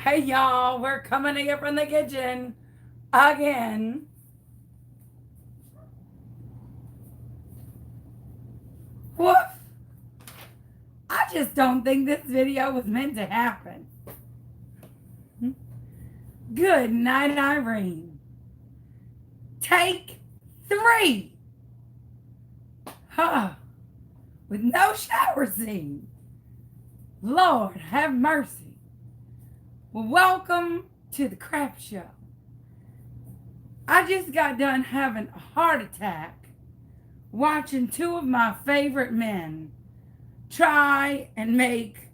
Hey y'all, we're coming to you from the kitchen again. Woof! I just don't think this video was meant to happen. Good night, Irene. Take 3. Huh. With no shower scene. Lord have mercy. Well, welcome to the crap show. I just got done having a heart attack watching 2 of my favorite men try and make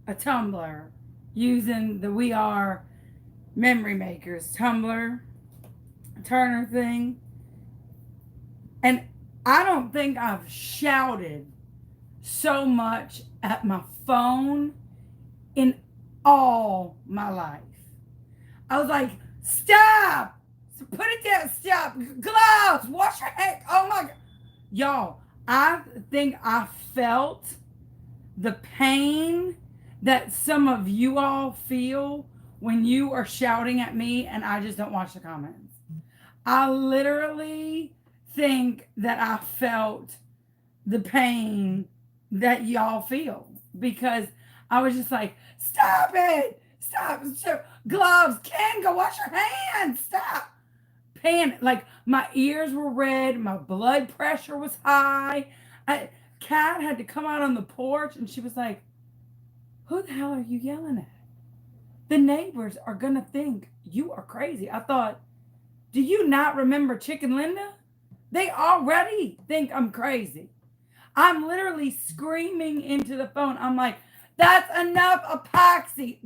a tumbler using the We Are Memory Makers Tumbler Turner thing. And I don't think I've shouted so much at my phone in all my life. I was like, stop! Put it down, stop! Gloves! Wash your hands! Oh my God. Y'all, I think I felt the pain that some of you all feel when you are shouting at me and I just don't watch the comments. I literally think that I felt the pain that y'all feel because I was just like, stop it! Stop! Gloves! Ken, go wash your hands! Stop! Panic. Like my ears were red, my blood pressure was high. Kat had to come out on the porch and she was like, who the hell are you yelling at? The neighbors are gonna think you are crazy. I thought, do you not remember Chicken Linda? They already think I'm crazy. I'm literally screaming into the phone. I'm like, that's enough epoxy.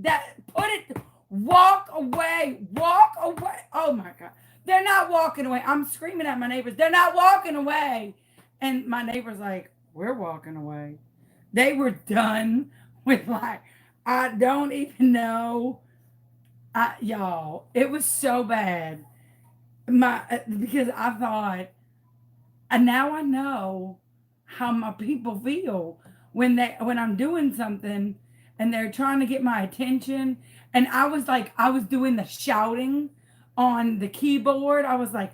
Put it, walk away, walk away. Oh my God. They're not walking away. I'm screaming at my neighbors. They're not walking away. And my neighbor's like, we're walking away. They were done with like, I don't even know. Y'all, it was so bad. Because I thought, and now I know how my people feel when I'm doing something and they're trying to get my attention. And I was doing the shouting on the keyboard. I was like,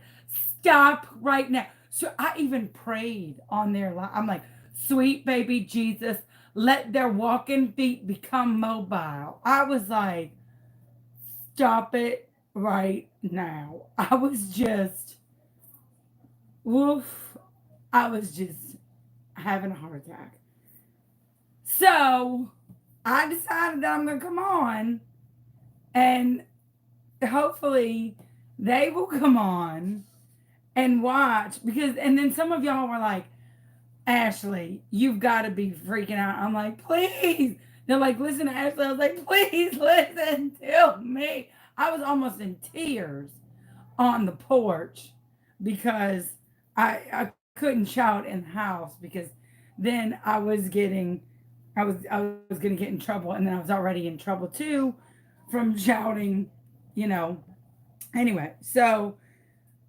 stop right now. So I even prayed on their line. I'm like, sweet baby Jesus, let their walking feet become mobile. I was like, stop it right now. I was just, woof. I was just having a heart attack. So I decided that I'm going to come on and hopefully they will come on and watch and then some of y'all were like, Ashley, you've got to be freaking out. I'm like, please. They're like, listen to Ashley. I was like, please listen to me. I was almost in tears on the porch because I couldn't shout in the house because then I was gonna get in trouble, and then I was already in trouble too from shouting, you know. Anyway, so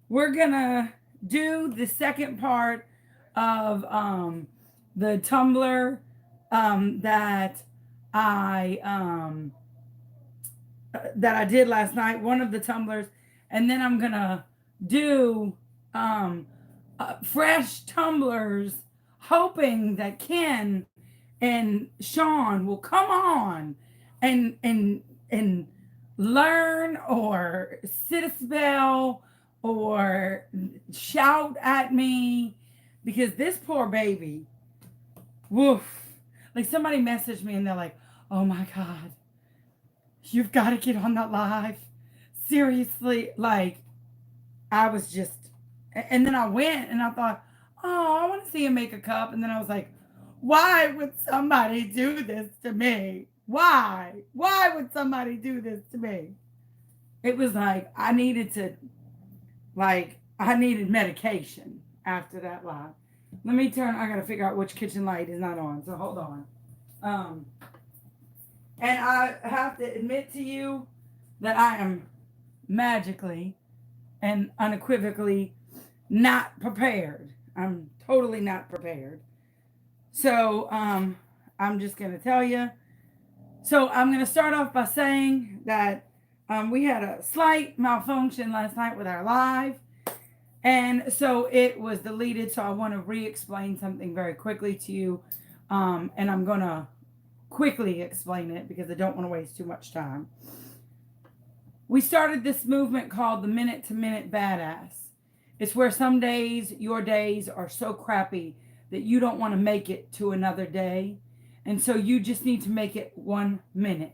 we're gonna do the second part of the Tumbler that I that I did last night. One of the tumblers, and then I'm gonna do fresh tumblers, hoping that Ken and Sean will come on and learn or sit a spell or shout at me because this poor baby, woof. Like somebody messaged me and they're like, oh my God, you've got to get on that live. Seriously, like I was just, and then I went and I thought, oh, I want to see him make a cup. And then I was like, why would somebody do this to me? Why? Why would somebody do this to me? It was like I needed medication after that live. Let me turn, I got to figure out which kitchen light is not on. So hold on. Um, and I have to admit to you that I am magically and unequivocally not prepared. I'm totally not prepared. So I'm just going to tell you So I'm going to start off by saying that we had a slight malfunction last night with our live. And so it was deleted. So I want to re explain something very quickly to you. And I'm going to quickly explain it because I don't want to waste too much time. We started this movement called the Minute to Minute Badass. It's where some days, your days are so crappy that you don't want to make it to another day. And so you just need to make it 1 minute.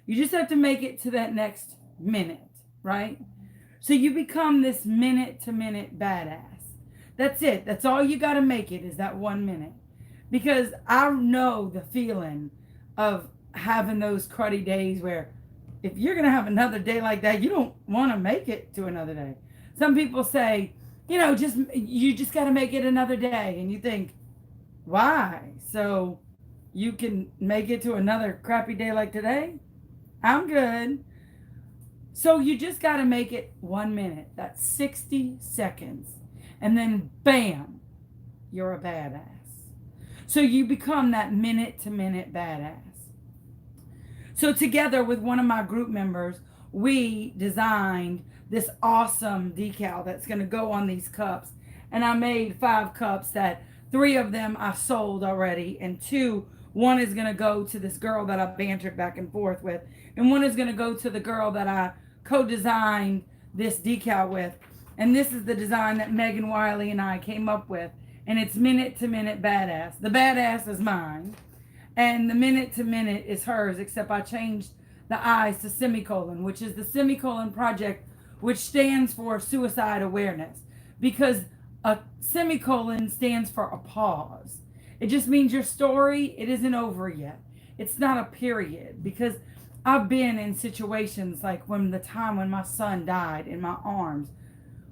You just have to make it to that next minute, right? So you become this minute to minute badass. That's it. That's all you got to make it is that 1 minute. Because I know the feeling of having those cruddy days where if you're going to have another day like that, you don't want to make it to another day. Some people say, you just got to make it another day. And you think, why? So you can make it to another crappy day like today? I'm good. So you just got to make it 1 minute. That's 60 seconds. And then bam, you're a badass. So you become that minute to minute badass. So together with one of my group members, we designed this awesome decal that's going to go on these cups. And I made 5 cups that 3 of them I sold already. And 2, one is going to go to this girl that I bantered back and forth with. And one is going to go to the girl that I co-designed this decal with. And this is the design that Megan Wiley and I came up with. And it's minute to minute badass. The badass is mine. And the minute to minute is hers, except I changed the I's to semicolon, which is the semicolon project, which stands for suicide awareness. Because a semicolon stands for a pause. It just means your story, it isn't over yet. It's not a period. Because I've been in situations like when my son died in my arms,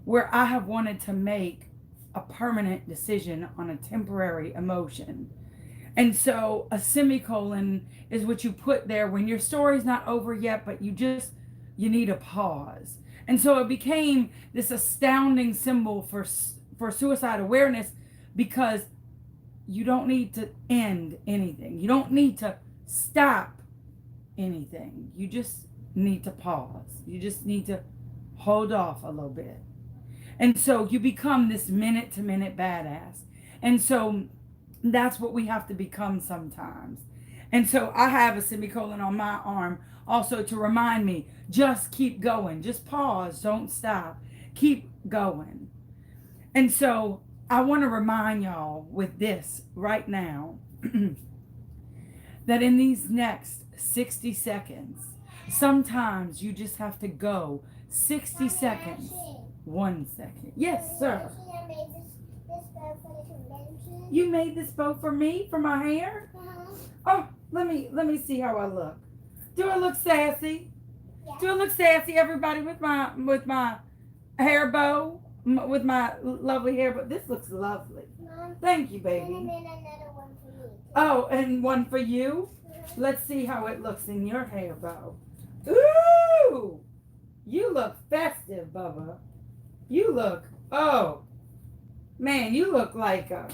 where I have wanted to make a permanent decision on a temporary emotion. And so a semicolon is what you put there when your story's not over yet, but you need a pause. And so it became this astounding symbol for suicide awareness, because you don't need to end anything. You don't need to stop anything. You just need to pause. You just need to hold off a little bit. And so you become this minute to minute badass. And so that's what we have to become sometimes. And so I have a semicolon on my arm also to remind me, just keep going. Just pause. Don't stop. Keep going. And so I want to remind y'all with this right now that in these next 60 seconds, sometimes you just have to go 60 seconds. 1 second. Yes, sir. You made this bow for me, for my hair? Oh, let me see how I look. Do I look sassy? Yeah. Do I look sassy, everybody, with my hair bow, with my lovely hair bow? This looks lovely. Mom, thank you, baby. And then another one for me. Oh, and one for you? Mm-hmm. Let's see how it looks in your hair bow. Ooh! You look festive, Bubba. You look, oh, man, you look like a...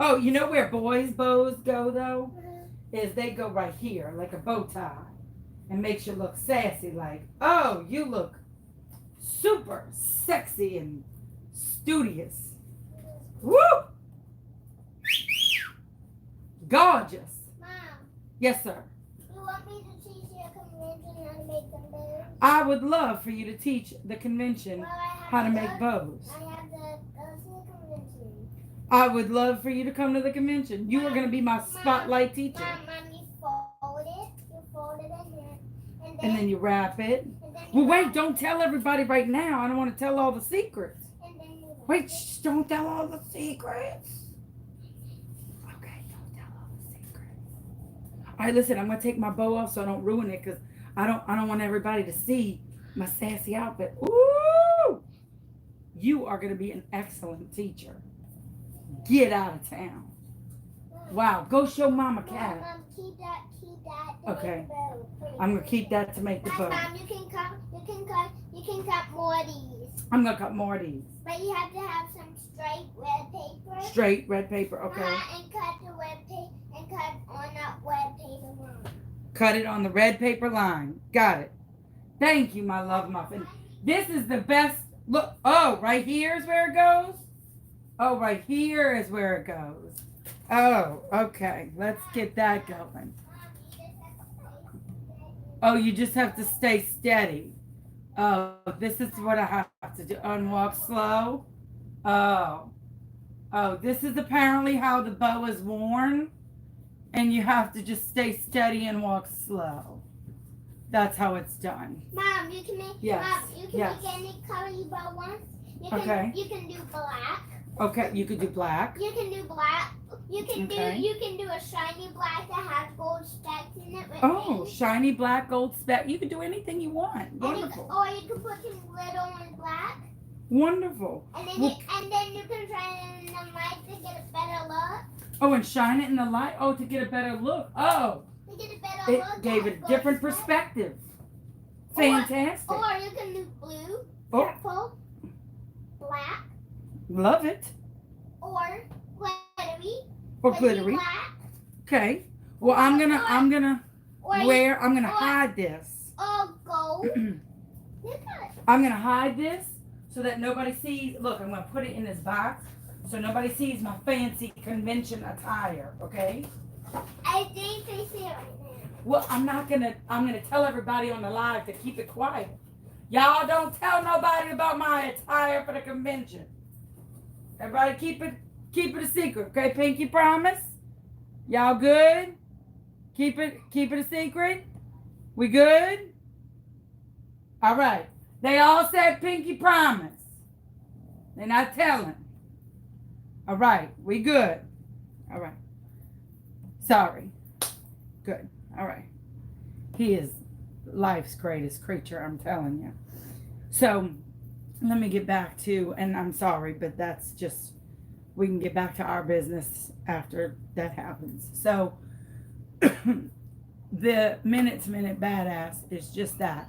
Oh, you know where boys' bows go, though? Is they go right here, like a bow tie. And makes you look sassy, like, oh, you look super sexy and studious. Woo! Gorgeous. Mom. Yes, sir. You want me to teach you a convention how to make them bows? I would love for you to teach the convention how to make bows. I have to go to the convention. I would love for you to come to the convention. You are going to be my spotlight teacher. Mom, you fold it. You fold it in here. And then you wrap it. Well, wait, don't tell everybody right now. I don't want to tell all the secrets. Wait, shh, don't tell all the secrets. Okay, don't tell all the secrets. All right, listen, I'm going to take my bow off so I don't ruin it, because I don't want everybody to see my sassy outfit. Ooh! You are going to be an excellent teacher. Get out of town. Wow, go show Mama Cat. Mom, keep that. Okay. I'm gonna keep that to make the bow. Mom, you can cut more of these. I'm gonna cut more of these. But you have to have some straight red paper. Straight red paper, okay. And cut the red paper and cut on that red paper. Cut it on the red paper line. Got it. Thank you, my love muffin. This is the best. Look. Oh, right here is where it goes. Oh, right here is where it goes. Oh, okay. Let's get that going. Oh, you just have to stay steady. Oh, this is what I have to do. Unwalk slow. Oh. Oh, this is apparently how the bow is worn. And you have to just stay steady and walk slow. That's how it's done. Mom, you can make make any color you want. You can do black. Okay, you could do black. You can do black. You can do a shiny black that has gold specks in it. Shiny black gold speck. You can do anything you want. Wonderful. You can put some glitter on black. Wonderful. And then you can shine it in the light to get a better look. Oh, and shine it in the light. Oh, to get a better look. Oh. To get a better look. It gave it a different perspective. Fantastic. Or you can do blue, purple, black. Love it. Or glittery. Or glittery. Black. Okay. Well, I'm gonna hide this. Oh, gold. I'm gonna hide this so that nobody sees. Look, I'm gonna put it in this box so nobody sees my fancy convention attire. Okay. I think they see it right now. Well, I'm gonna tell everybody on the live to keep it quiet. Y'all don't tell nobody about my attire for the convention. Everybody keep it a secret, okay? Pinky promise? Y'all good? Keep it a secret? We good? All right. They all said pinky promise. They're not telling. All right. We good. All right. Sorry. Good. All right. He is life's greatest creature, I'm telling you. So let me get back to, and I'm sorry, but that's just, we can get back to our business after that happens. So the minute to minute badass is just that.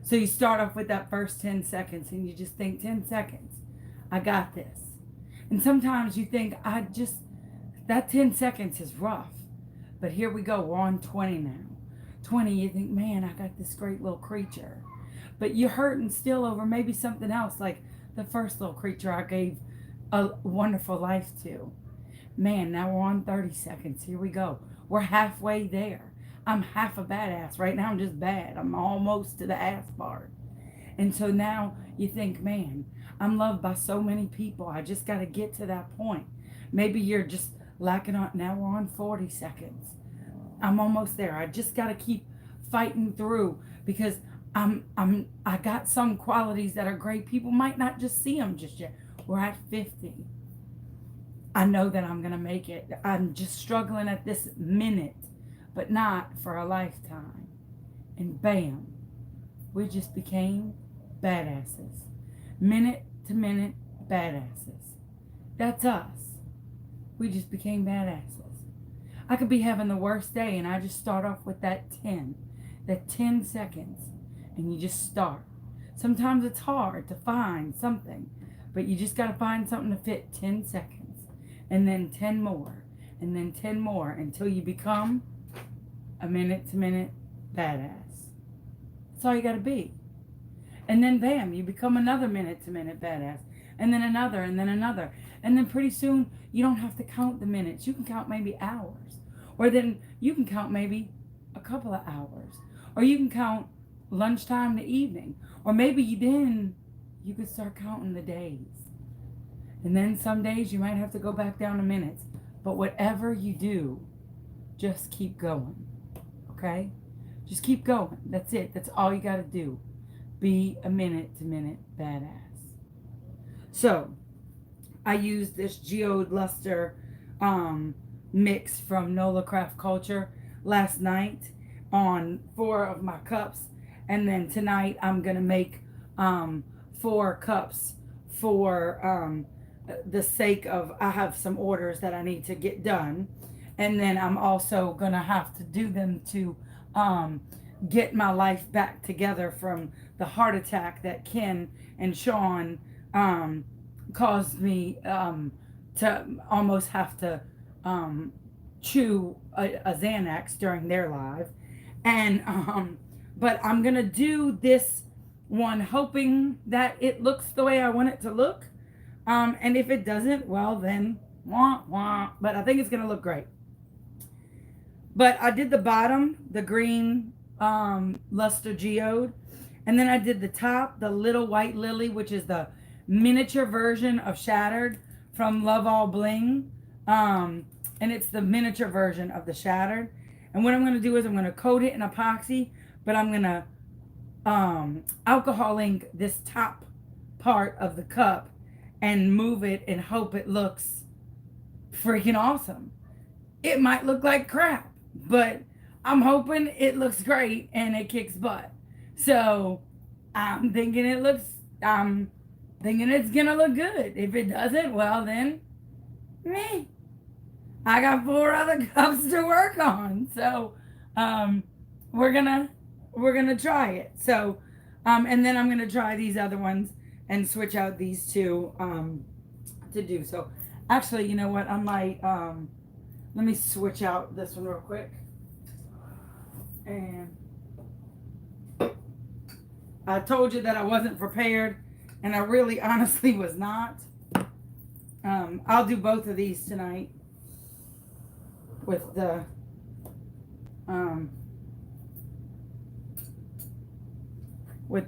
So you start off with that first 10 seconds and you just think 10 seconds, I got this. And sometimes you think that 10 seconds is rough, but here we go, we're on 20 now. 20, you think, man, I got this great little creature. But you're hurting still over maybe something else, like the first little creature I gave a wonderful life to. Man, now we're on 30 seconds. Here we go. We're halfway there. I'm half a badass. Right now I'm just bad. I'm almost to the ass part. And so now you think, man, I'm loved by so many people. I just got to get to that point. Maybe you're just lacking on. Now we're on 40 seconds. I'm almost there. I just got to keep fighting through because I got some qualities that are great. People might not just see them just yet. We're at 50. I know that I'm going to make it. I'm just struggling at this minute, but not for a lifetime. And bam, we just became badasses. Minute to minute badasses. That's us. We just became badasses. I could be having the worst day and I just start off with that 10 seconds, and you just start. Sometimes it's hard to find something, but you just got to find something to fit 10 seconds, and then 10 more, and then 10 more until you become a minute to minute badass. That's all you got to be. And then bam, you become another minute to minute badass, and then another, and then another. And then pretty soon you don't have to count the minutes. You can count maybe hours. Or then you can count maybe a couple of hours. Or you can count lunchtime to evening. Or maybe then you could start counting the days. And then some days you might have to go back down to minutes. But whatever you do, just keep going. Okay? Just keep going. That's it. That's all you got to do. Be a minute to minute badass. So, I used this geode luster mix from Nola Craft Culture last night on 4 of my cups, and then tonight I'm gonna make 4 cups for the sake of, I have some orders that I need to get done, and then I'm also gonna have to do them to get my life back together from the heart attack that Ken and Sean caused me to almost have to chew a Xanax during their live. And but I'm gonna do this one hoping that it looks the way I want it to look. And if it doesn't, well then wah wah. But I think it's gonna look great. But I did the bottom, the green luster geode, and then I did the top, the little white lily, which is the miniature version of Shattered from Love All Bling. And it's the miniature version of the Shattered. And what I'm going to do is I'm going to coat it in epoxy, but I'm going to alcohol ink this top part of the cup and move it and hope it looks freaking awesome. It might look like crap, but I'm hoping it looks great and it kicks butt. So I'm thinking I'm thinking it's gonna look good. If it doesn't, well then, me. I got 4 other cups to work on. So we're gonna try it. So and then I'm gonna try these other ones and switch out these two to do. So actually, you know what? I might let me switch out this one real quick. And I told you that I wasn't prepared, and I really honestly was not. I'll do both of these tonight with the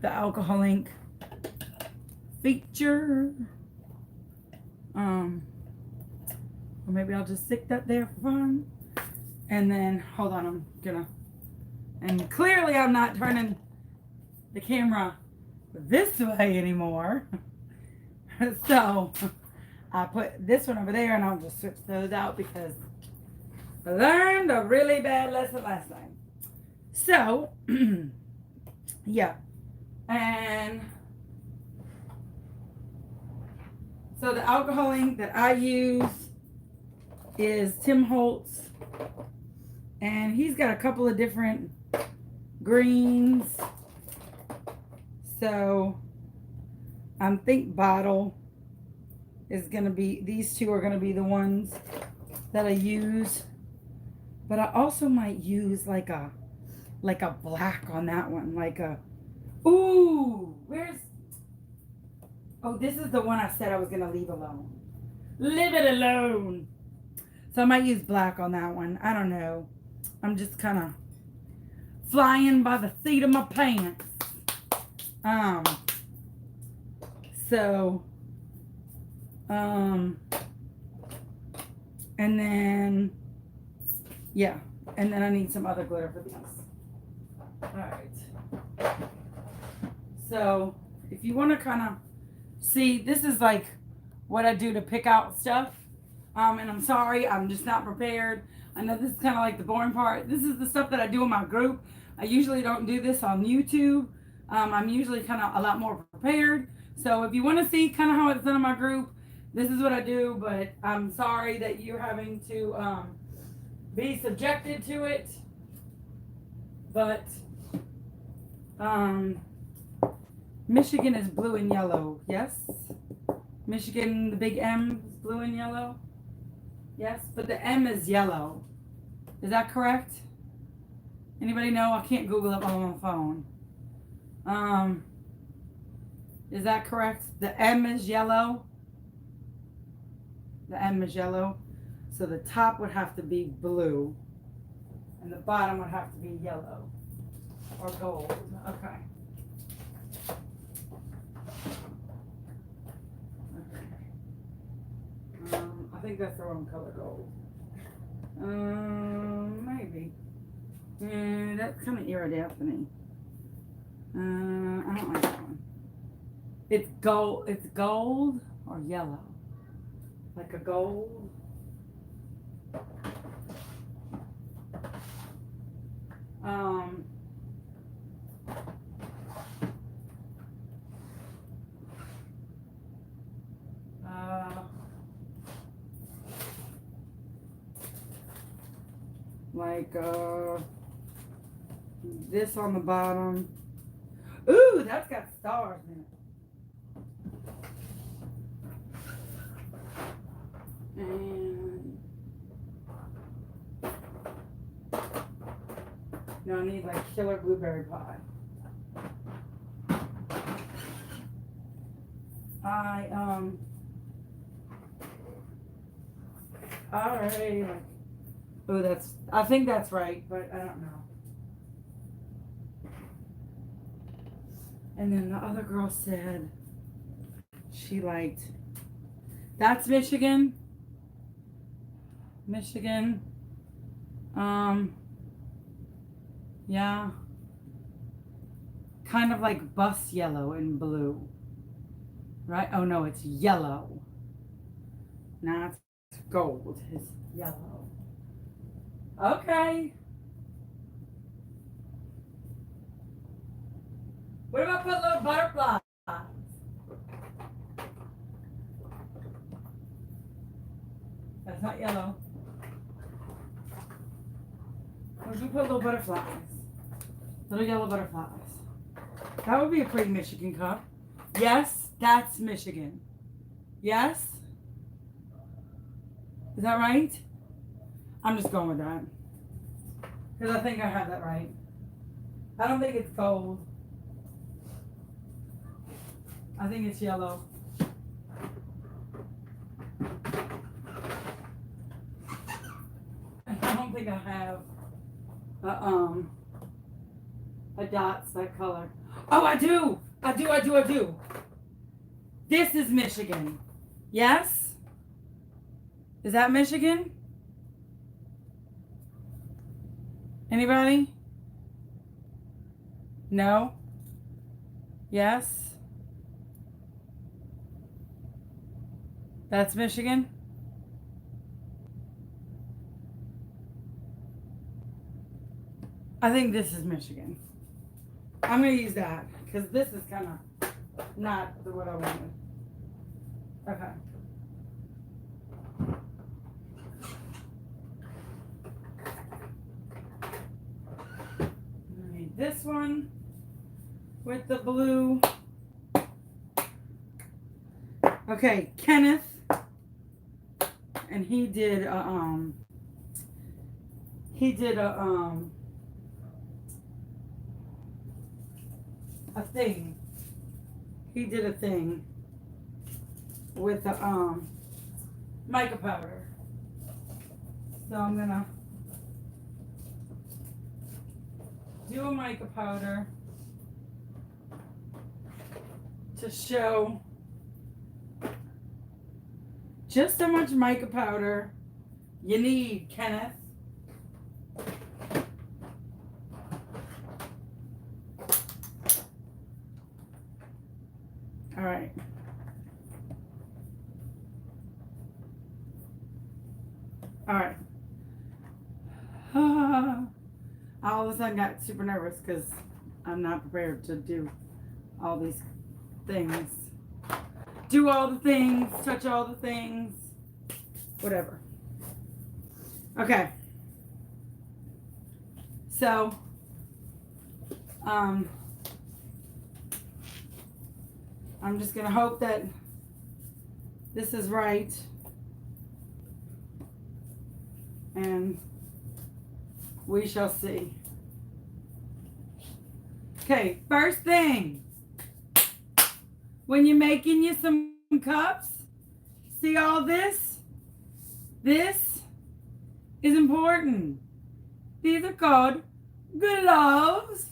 alcohol ink feature. Or maybe I'll just stick that there for fun. And then, hold on, I'm gonna, and clearly I'm not turning the camera this way anymore. So I put this one over there and I'll just switch those out because I learned a really bad lesson last time. So, yeah. And so the alcohol ink that I use is Tim Holtz. And he's got a couple of different greens. So I think bottle is going to be, these two are going to be the ones that I use. But I also might use like a black on that one. Like a, ooh, oh, this is the one I said I was going to leave alone. Leave it alone. So I might use black on that one. I don't know. I'm just kind of flying by the seat of my pants. And then, yeah. And then I need some other glitter for these. Alright. So, if you want to kind of see, this is like what I do to pick out stuff. And I'm sorry, I'm just not prepared. I know this is kind of like the boring part. This is the stuff that I do in my group. I usually don't do this on YouTube. I'm usually kind of a lot more prepared. So if you want to see kind of how it's done in my group, this is what I do. But I'm sorry that you're having to be subjected to it. But Michigan is blue and yellow. Yes? Michigan, the big M is blue and yellow. Yes, but the M is yellow. Is that correct? Anybody know? I can't Google it while I'm on the phone. Is that correct? The M is yellow. The M is yellow. So the top would have to be blue. And the bottom would have to be yellow. Or gold. Okay. I think that's the wrong color gold. Maybe. That's kind of iridescent. I don't like that one. It's gold. It's gold or yellow. Like a gold. Like this on the bottom. Ooh, that's got stars in it. And No, I need like killer blueberry pie. Alright, like, oh, I think that's right, but I don't know. And then the other girl said she liked, that's Michigan. Michigan. Yeah. Kind of like bus yellow and blue. Right? Oh no, it's yellow. Not gold. It's yellow. Okay. What about put little butterflies? That's not yellow. What if we put little butterflies? Little yellow butterflies. That would be a pretty Michigan cup. Yes, that's Michigan. Yes? Is that right? I'm just going with that. Because I think I have that right. I don't think it's gold. I think it's yellow. I don't think I have a dots that color. Oh, I do. I do. This is Michigan. Yes? Is that Michigan? Anybody? No? Yes? That's Michigan? I think this is Michigan. I'm going to use that because this is kind of not what I wanted. Okay. I need this one with the blue. Okay, Kenneth, and he did a thing. He did a thing with the mica powder. So I'm gonna do a mica powder to show just how much mica powder you need, Kenneth. All right. All right. I all of a sudden got super nervous because I'm not prepared to do all these things. Do all the things, touch all the things, whatever. Okay. So, I'm just going to hope that this is right. And we shall see. Okay, first thing. When you're making you some cups, see all this? This is important. These are called gloves.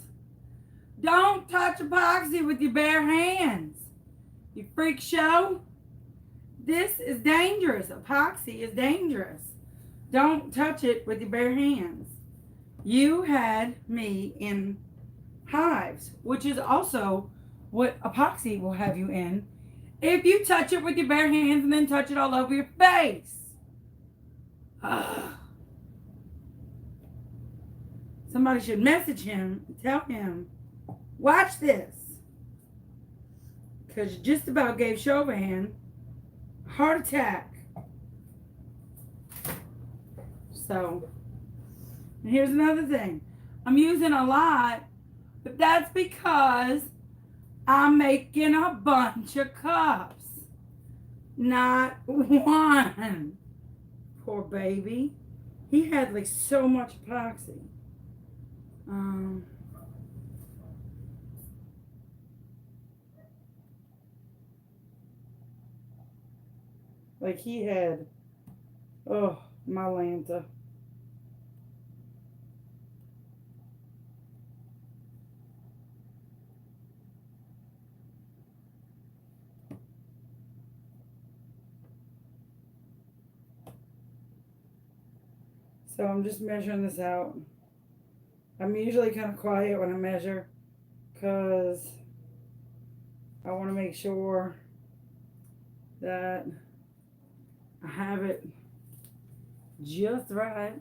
Don't touch epoxy with your bare hands. You freak show. This is dangerous. Epoxy is dangerous. Don't touch it with your bare hands. You had me in hives, which is also what epoxy will have you in if you touch it with your bare hands and then touch it all over your face. Ugh. Somebody should message him and tell him, watch this. Because you just about gave Chauvelin a heart attack. So, and here's another thing. I'm using a lot, but that's because I'm making a bunch of cups. Not one. Poor baby. He had like so much epoxy. Um, like he had, oh, my Lanta. So I'm just measuring this out. I'm usually kind of quiet when I measure because I want to make sure that I have it just right.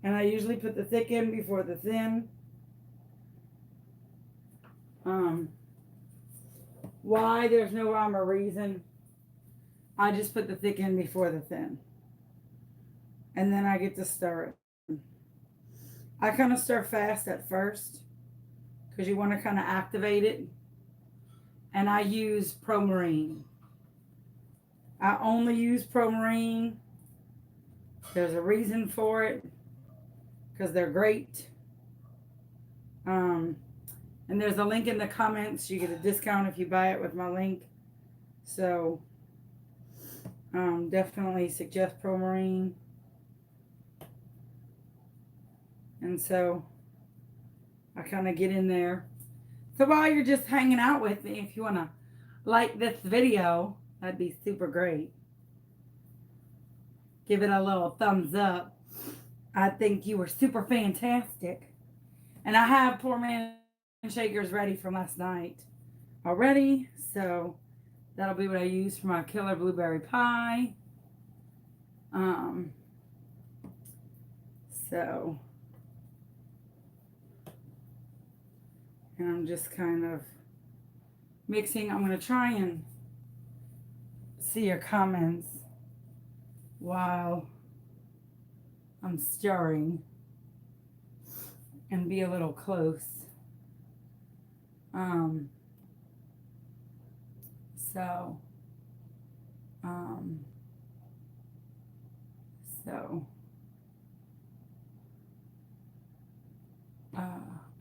And I usually put the thick in before the thin. Why? There's no rhyme or reason. I just put the thick in before the thin. And then I get to stir it. I kind of stir fast at first because you want to kind of activate it. And I use Pro Marine. I only use Pro Marine. There's a reason for it because they're great. And there's a link in the comments. You get a discount if you buy it with my link. So definitely suggest Pro Marine. And so I kind of get in there. So while you're just hanging out with me, if you want to like this video, that'd be super great. Give it a little thumbs up. I think you were super fantastic. And I have poor man shakers ready from last night already. So that'll be what I use for my killer blueberry pie. So, and I'm just kind of mixing. I'm going to try and see your comments while I'm stirring and be a little close. So,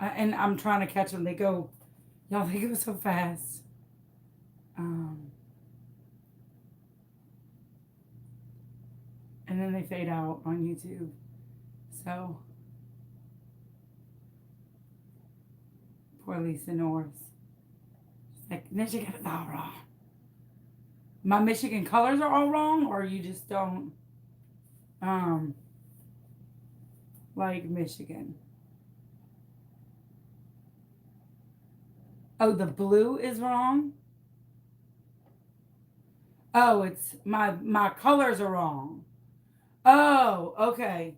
and I'm trying to catch them. They go, y'all, they go so fast. And then they fade out on YouTube. So, poor Lisa Norris. She's like, Michigan is all wrong. My Michigan colors are all wrong, or you just don't like Michigan? Oh, the blue is wrong? Oh, it's my colors are wrong. Oh, okay.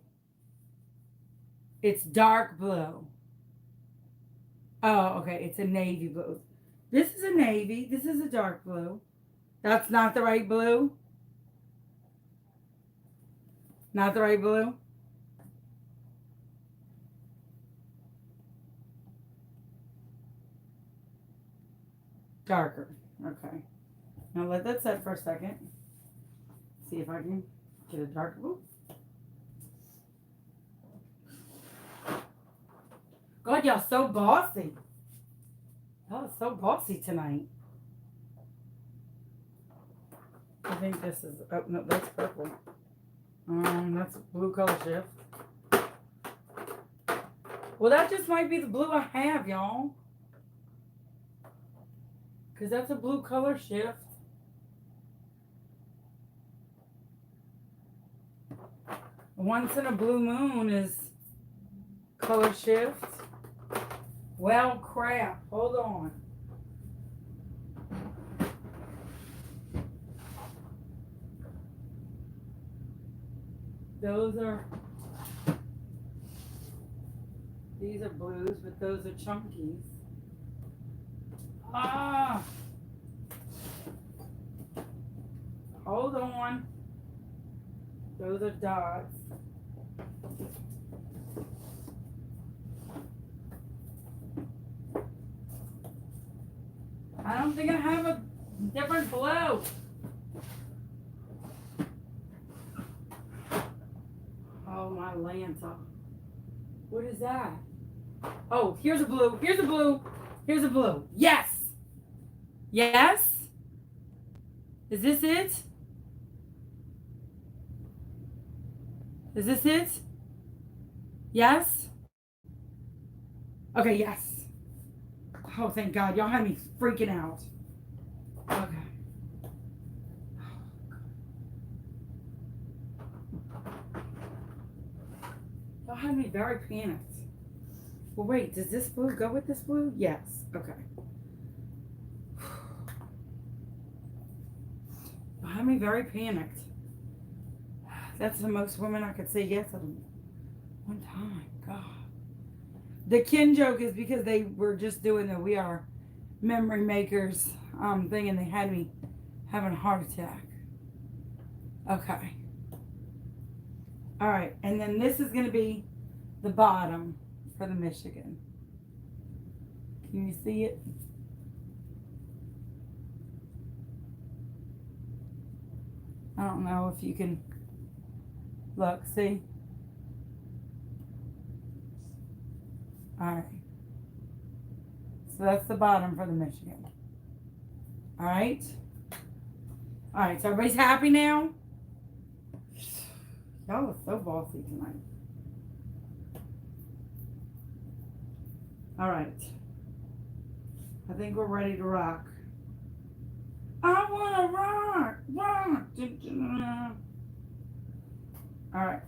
It's dark blue. Oh, okay. It's a navy blue. This is a navy. This is a dark blue. That's not the right blue? Not the right blue? Darker. Okay. Now let that set for a second. See if I can get a darker blue. God, y'all so bossy. Y'all are so bossy tonight. I think this is, oh no, that's purple. That's blue color shift. Well, that just might be the blue I have, y'all. Because that's a blue color shift. Once in a blue moon is color shift. Well, crap. Hold on. These are blues, but those are chunkies. Ah! Hold on. Those are dots. I don't think I have a different blue. my Lanta. What is that? Oh, here's a blue. Here's a blue. Here's a blue. Yes. Yes. Is this it? Is this it? Yes? Okay, yes. Oh, thank God. Y'all had me freaking out. Okay. Y'all had me very panicked. Well, wait. Does this blue go with this blue? Yes. Okay. Y'all had me very panicked. That's the most women I could say yes at one time. God. The Ken joke is because they were just doing the We Are Memory Makers thing, and they had me having a heart attack. Okay. All right, and then this is going to be the bottom for the Michigan. Can you see it? I don't know if you can look, see? All right. So that's the bottom for the Michigan. All right. All right, so everybody's happy now? Y'all are so bossy tonight. All right. I think we're ready to rock. I want to rock. Rock. All right.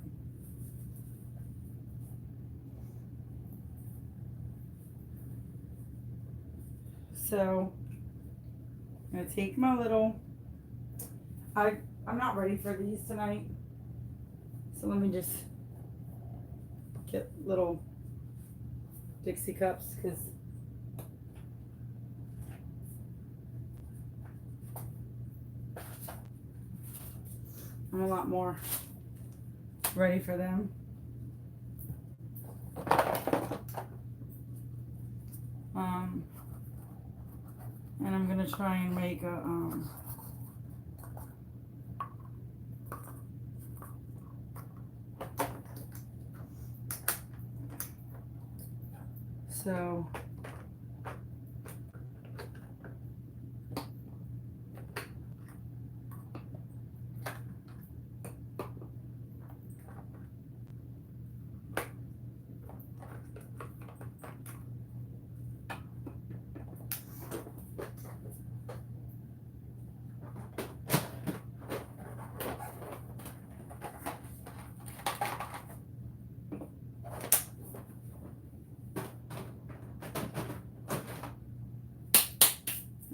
So, I'm going to take my little, I'm not ready for these tonight. So let me just get little Dixie cups because I'm a lot more ready for them. And I'm gonna try and make a so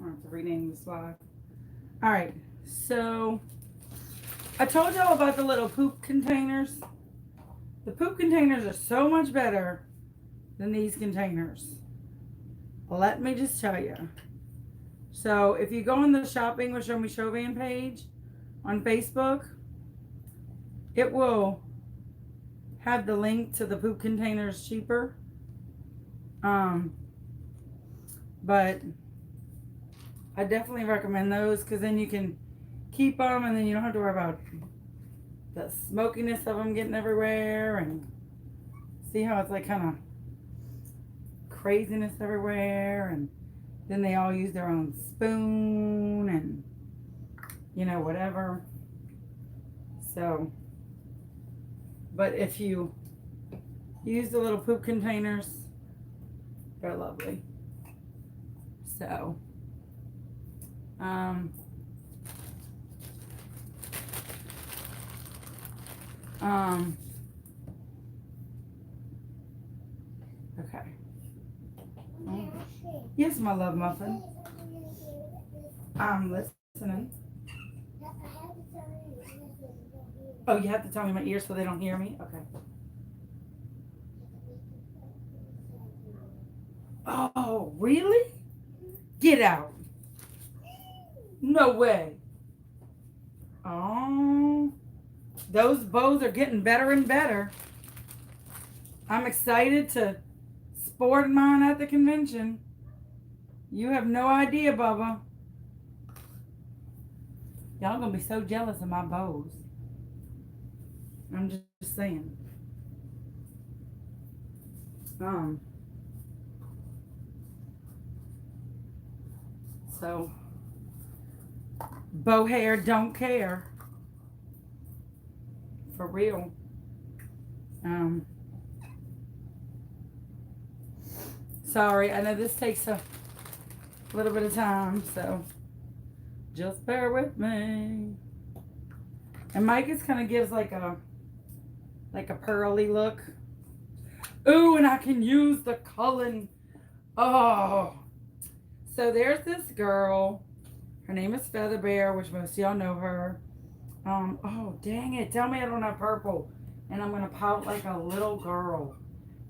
I have to rename this slide. All right, so I told y'all about the little poop containers. The poop containers are so much better than these containers. Let me just tell you. So if you go on the Shopping with Show Me Chauvin page on Facebook, it will have the link to the poop containers cheaper. But I definitely recommend those because then you can keep them and then you don't have to worry about the smokiness of them getting everywhere, and see how it's like kind of craziness everywhere, and then they all use their own spoon and you know whatever. So but if you use the little poop containers, they're lovely. So okay. Yes, my love muffin. I'm listening. Oh, you have to tell me in my ears so they don't hear me? Okay. Oh, really? Get out. No way. Oh, those bows are getting better and better. I'm excited to sport mine at the convention. You have no idea, Bubba. Y'all gonna be so jealous of my bows. I'm just saying. So, bow hair don't care. For real. Sorry, I know this takes a little bit of time, so just bear with me. And Mike is kind of gives like a pearly look. Ooh, and I can use the Cullen. Oh. So there's this girl. Her name is Feather Bear, which most of y'all know her. Oh, dang it. Tell me I don't have purple. And I'm going to pout like a little girl.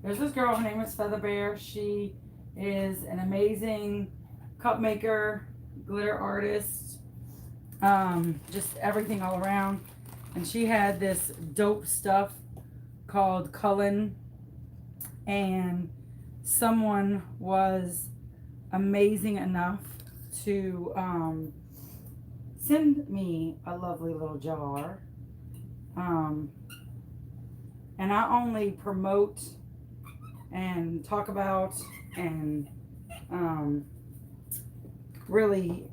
There's this girl. Her name is Feather Bear. She is an amazing cup maker, glitter artist, just everything all around. And she had this dope stuff called Cullen. And someone was amazing enough to send me a lovely little jar. And I only promote and talk about and really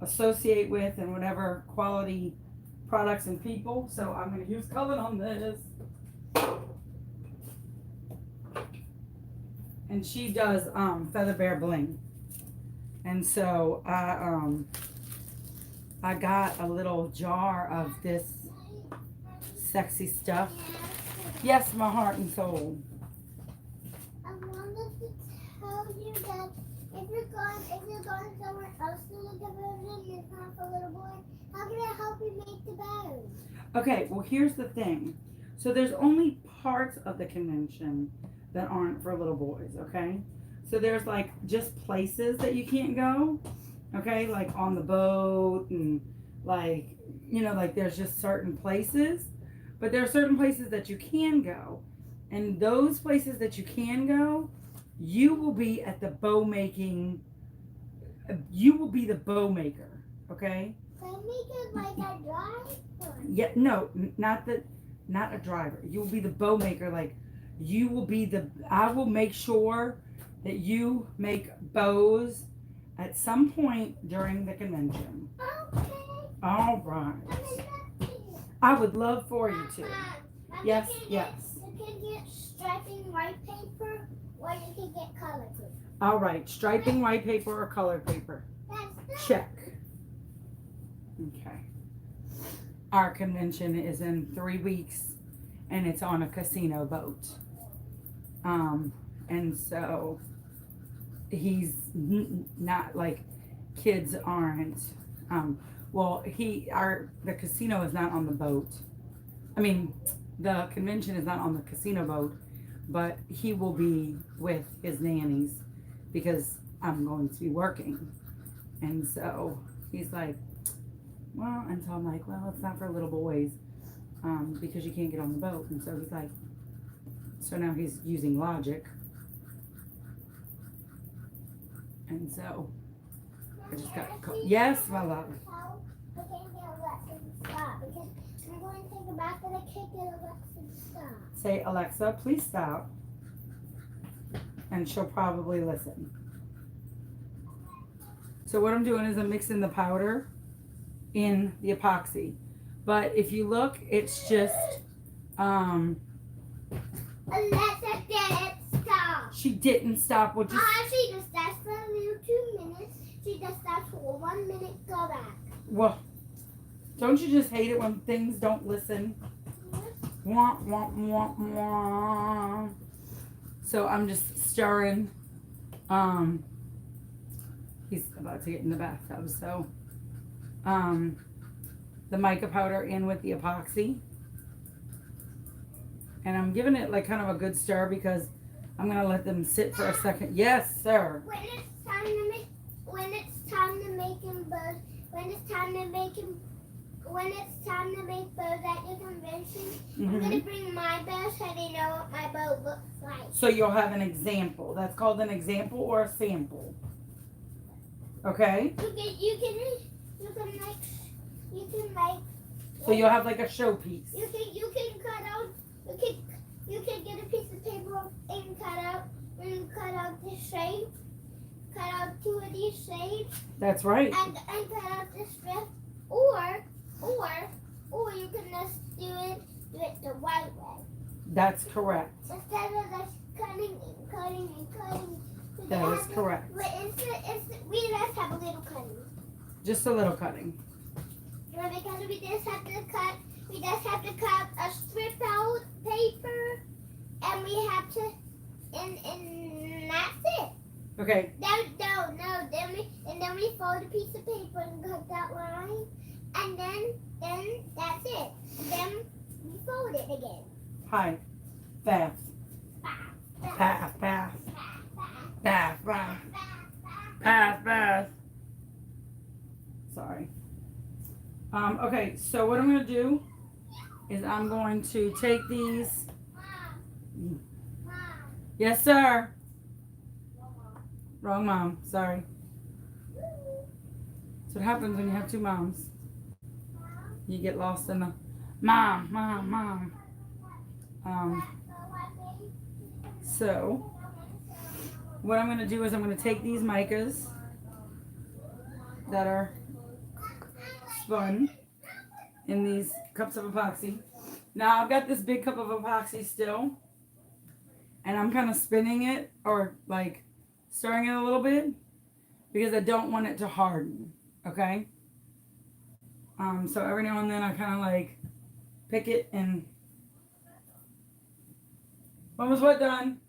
associate with and whatever quality products and people. So I'm going to use Cullen on this. And she does Feather Bear bling. And so I got a little jar of this sexy stuff. Yes, my heart and soul. I wanted to tell you that if you're going somewhere else to look at birds and you're not a little boy, how can I help you make the bows? Okay, well here's the thing. So there's only parts of the convention that aren't for little boys, okay? So there's like just places that you can't go, okay? Like on the boat and like, you know, like there's just certain places. But there are certain places that you can go. And those places that you can go, you will be at the bow making, you will be the bow maker, okay? Bow maker like a driver? Yeah, no, not a driver. You will be the bow maker, like you will be I will make sure that you make bows at some point during the convention. Okay. All right. I would love for you to. Yes, yes. You can get striping white paper or you can get color paper. All right, striping white paper or colored paper. Check. Okay. Our convention is in 3 weeks and it's on a casino boat. And so he's not like kids aren't. Well, the casino is not on the boat. I mean, the convention is not on the casino boat, but he will be with his nannies because I'm going to be working. And so he's like, well, and so I'm like, well, it's not for little boys because you can't get on the boat. And so he's like, so now he's using logic. And so I just got, yes, my love. I can't get Alexa to stop because I'm going to take a bath and I can't get Alexa to stop. Say, Alexa, please stop. And she'll probably listen. So what I'm doing is I'm mixing the powder in the epoxy. But if you look, it's just, Alexa didn't stop. She didn't stop. Well, She just stopped for a little 2 minutes. She just stopped for 1 minute, go back. Well, don't you just hate it when things don't listen? Wah, wah, wah, wah. So I'm just stirring. He's about to get in the bathtub. So, the mica powder in with the epoxy. And I'm giving it like kind of a good stir because I'm going to let them sit for a second. Yes, sir. When it's time to make bows at your convention, I'm gonna bring my bow so they know what my bow looks like. So you'll have an example. That's called an example or a sample. Okay? You can make. So you'll have like a showpiece. You can cut out. you can get a piece of paper and cut out the shape, cut out two of these shapes, That's right. and cut out the strip, or you can just do it the white way. That's correct. Instead of just cutting and cutting and cutting. That is correct. We just have a little cutting. Just a little cutting. Because we just have to cut a strip out paper, and we have to, and that's it. Okay. No. Then we fold a piece of paper and cut that line, and then that's it. Then we fold it again. Hi. Fast. Fast. Fast. Fast. Fast. Fast. Fast. Sorry. Okay, so what I'm going to do is I'm going to take these. Yes, sir. Wrong mom. Sorry. That's what happens when you have two moms. You get lost in the mom. So what I'm going to do is I'm going to take these micas that are spun in these cups of epoxy. Now I've got this big cup of epoxy still, and I'm kind of spinning it or like stirring it a little bit because I don't want it to harden. Okay. So every now and then I kind of like pick it and. When was what done?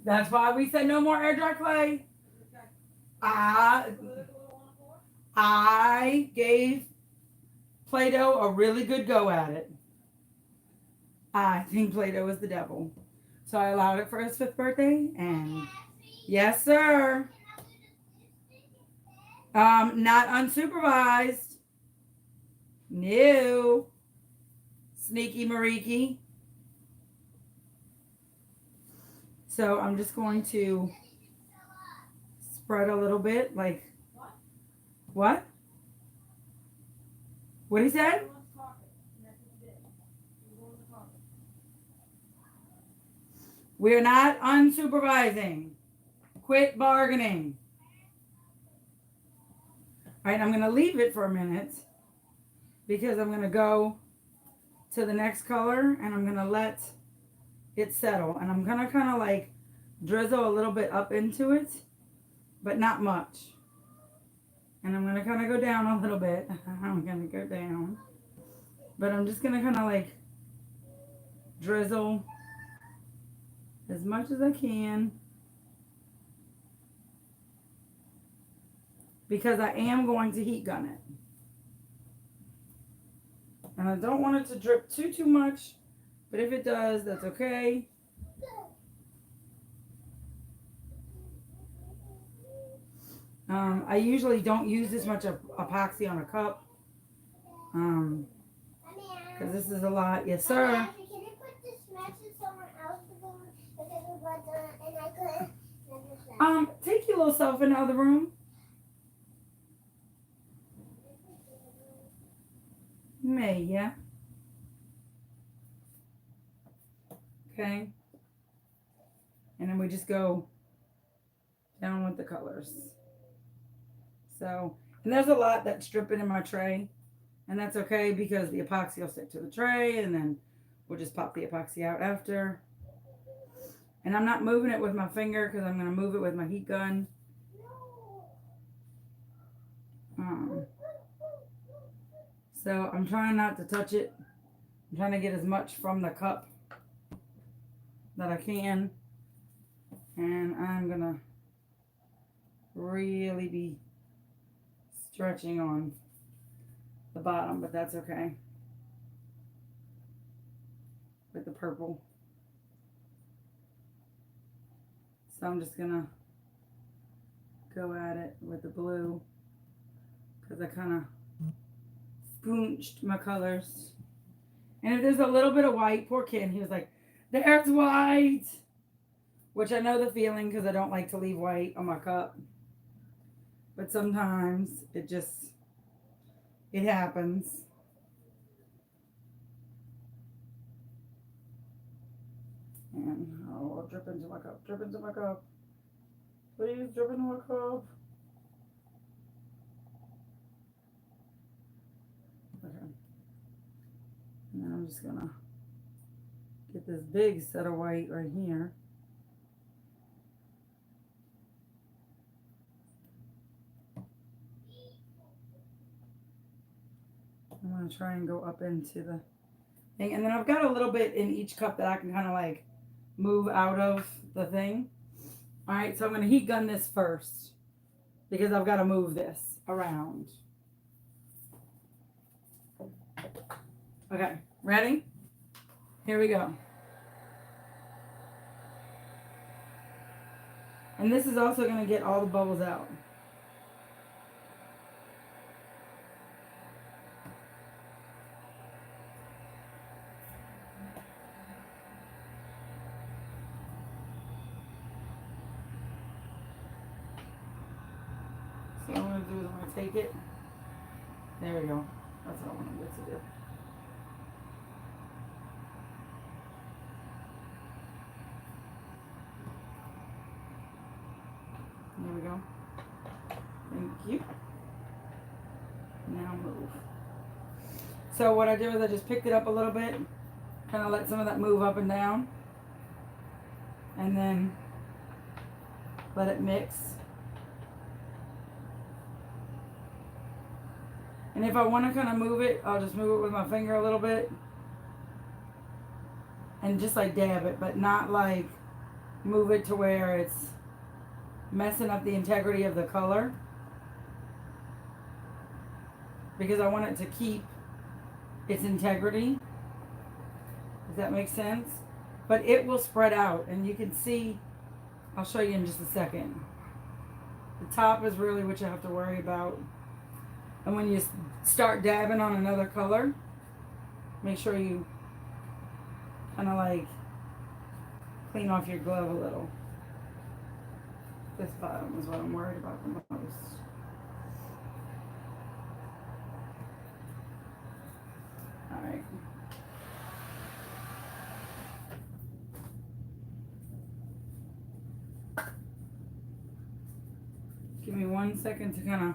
That's why we said no more air dry clay. I gave Play-Doh a really good go at it. I think Play-Doh is the devil. So I allowed it for his 5th birthday, and yes, sir. Not unsupervised. No. Sneaky Mariki. So I'm just going to spread a little bit, like, what? What he said? We're not unsupervising. Quit bargaining. All right, I'm going to leave it for a minute because I'm going to go to the next color and I'm going to let it settle. And I'm going to kind of like drizzle a little bit up into it, but not much. And I'm going to kind of go down a little bit. I'm going to go down. But I'm just going to kind of like drizzle as much as I can. Because I am going to heat gun it. And I don't want it to drip too much. But if it does, that's okay. I usually don't use this much epoxy on a cup. Because this is a lot. Yes, sir. Can you put this matches somewhere else because it was and I couldn't. Take your little self in the other room. May, yeah. Okay. And then we just go down with the colors. So, and there's a lot that's dripping in my tray. And that's okay because the epoxy will stick to the tray and then we'll just pop the epoxy out after. And I'm not moving it with my finger because I'm going to move it with my heat gun. So I'm trying not to touch it. I'm trying to get as much from the cup that I can. And I'm going to really be stretching on the bottom, but that's okay. With the purple. So I'm just going to go at it with the blue because I kind of spoonged my colors. And if there's a little bit of white, poor kid, he was like, there's white. Which I know the feeling because I don't like to leave white on my cup. But sometimes it happens. can. Oh, drip into my cup. Drip into my cup. Please drip into my cup. Okay. And then I'm just gonna get this big set of white right here. I'm gonna try and go up into the thing. And then I've got a little bit in each cup that I can kind of like move out of the thing. All right, so I'm gonna heat gun this first because I've got to move this around. Okay, ready? Here we go. And this is also gonna get all the bubbles out. So what I'm going to do is I'm going to take it. There we go. That's what I want to get to do. There we go. Thank you. Now move. So what I did was I just picked it up a little bit. Kind of let some of that move up and down. And then let it mix. And if I want to kind of move it, I'll just move it with my finger a little bit. And just like dab it, but not like move it to where it's messing up the integrity of the color. Because I want it to keep its integrity. Does that make sense? But it will spread out, and you can see, I'll show you in just a second. The top is really what you have to worry about. And when you start dabbing on another color, make sure you kind of like clean off your glove a little. This bottom is what I'm worried about the most. Alright. Give me 1 second to kind of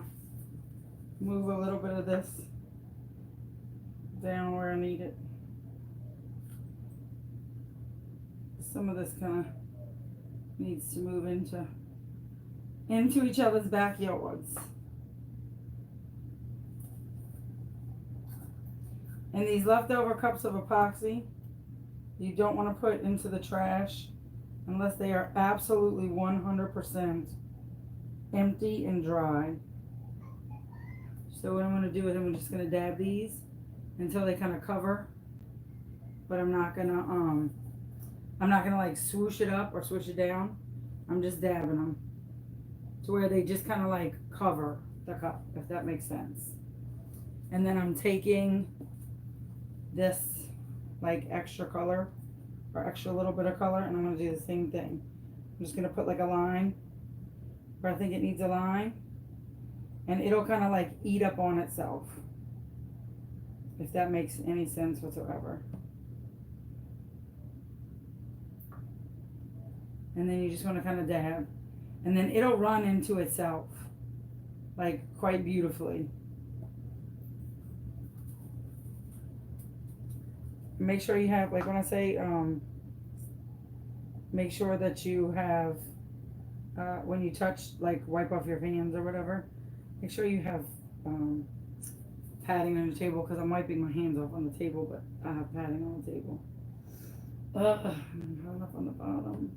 move a little bit of this down where I need it. Some of this kind of needs to move into each other's backyards. And these leftover cups of epoxy, you don't want to put into the trash unless they are absolutely 100% empty and dry. So what I'm going to do is I'm just going to dab these until they kind of cover, but I'm not going to like swoosh it up or swoosh it down. I'm just dabbing them to where they just kind of like cover the cup, if that makes sense. And then I'm taking this like extra color or extra little bit of color, and I'm going to do the same thing. I'm just going to put like a line where I think it needs a line, and it'll kind of like eat up on itself, if that makes any sense whatsoever. And then you just want to kind of dab, and then it'll run into itself like quite beautifully. Make sure you have, like when I say make sure that you have when you touch, like wipe off your hands or whatever, make sure you have padding on the table, because I'm wiping my hands off on the table, but I have padding on the table. I'm hung up on the bottom.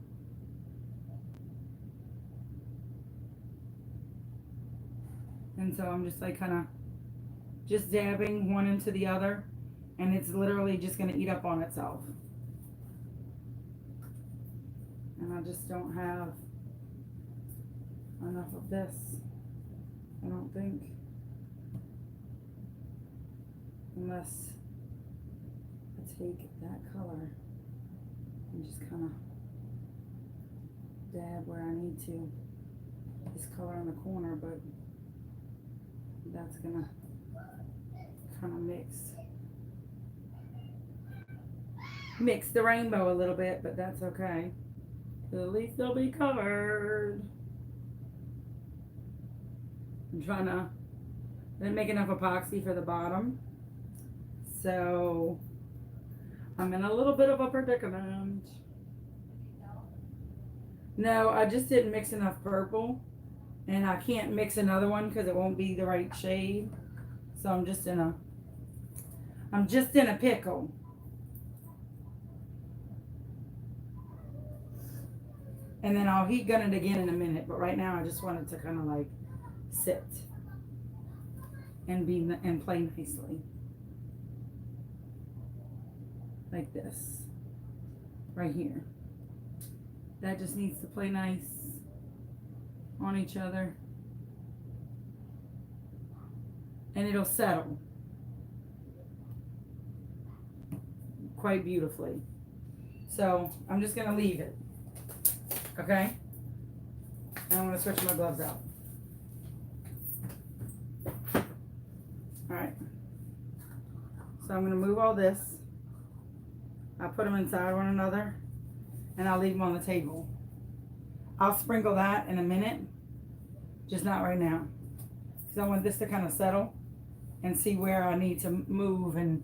And so I'm just like kind of just dabbing one into the other, and it's literally just going to eat up on itself. And I just don't have enough of this, I don't think, unless I take that color and just kind of dab where I need to. This color in the corner, but that's gonna kind of mix. mix the rainbow a little bit, but that's okay. At least they'll be covered. I'm trying to didn't make enough epoxy for the bottom. So I'm in a little bit of a predicament. No, I just didn't mix enough purple. And I can't mix another one because it won't be the right shade. So I'm just in a pickle. And then I'll heat gun it again in a minute. But right now I just want it to kind of like sit and play nicely. Like this. Right here. That just needs to play nice on each other. And it'll settle quite beautifully. So I'm just gonna leave it. Okay? And I'm gonna switch my gloves out. Alright. So I'm gonna move all this. I'll put them inside one another. And I'll leave them on the table. I'll sprinkle that in a minute. Just not right now. Because I want this to kind of settle. And see where I need to move and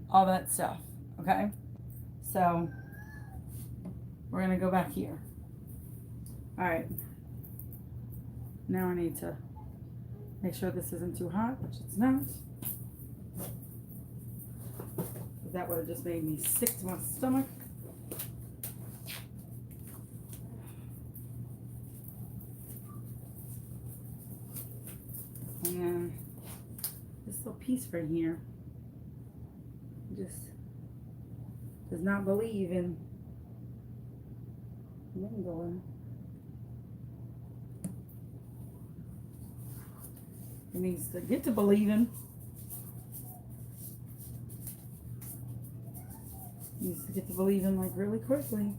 all that stuff. Okay? So, we're going to go back here. Alright. Now I need to make sure this isn't too hot, which it's not. That would have just made me sick to my stomach. And then this little piece right here just does not believe in mingling. It needs to get to believing. It needs to get to believing like really quickly.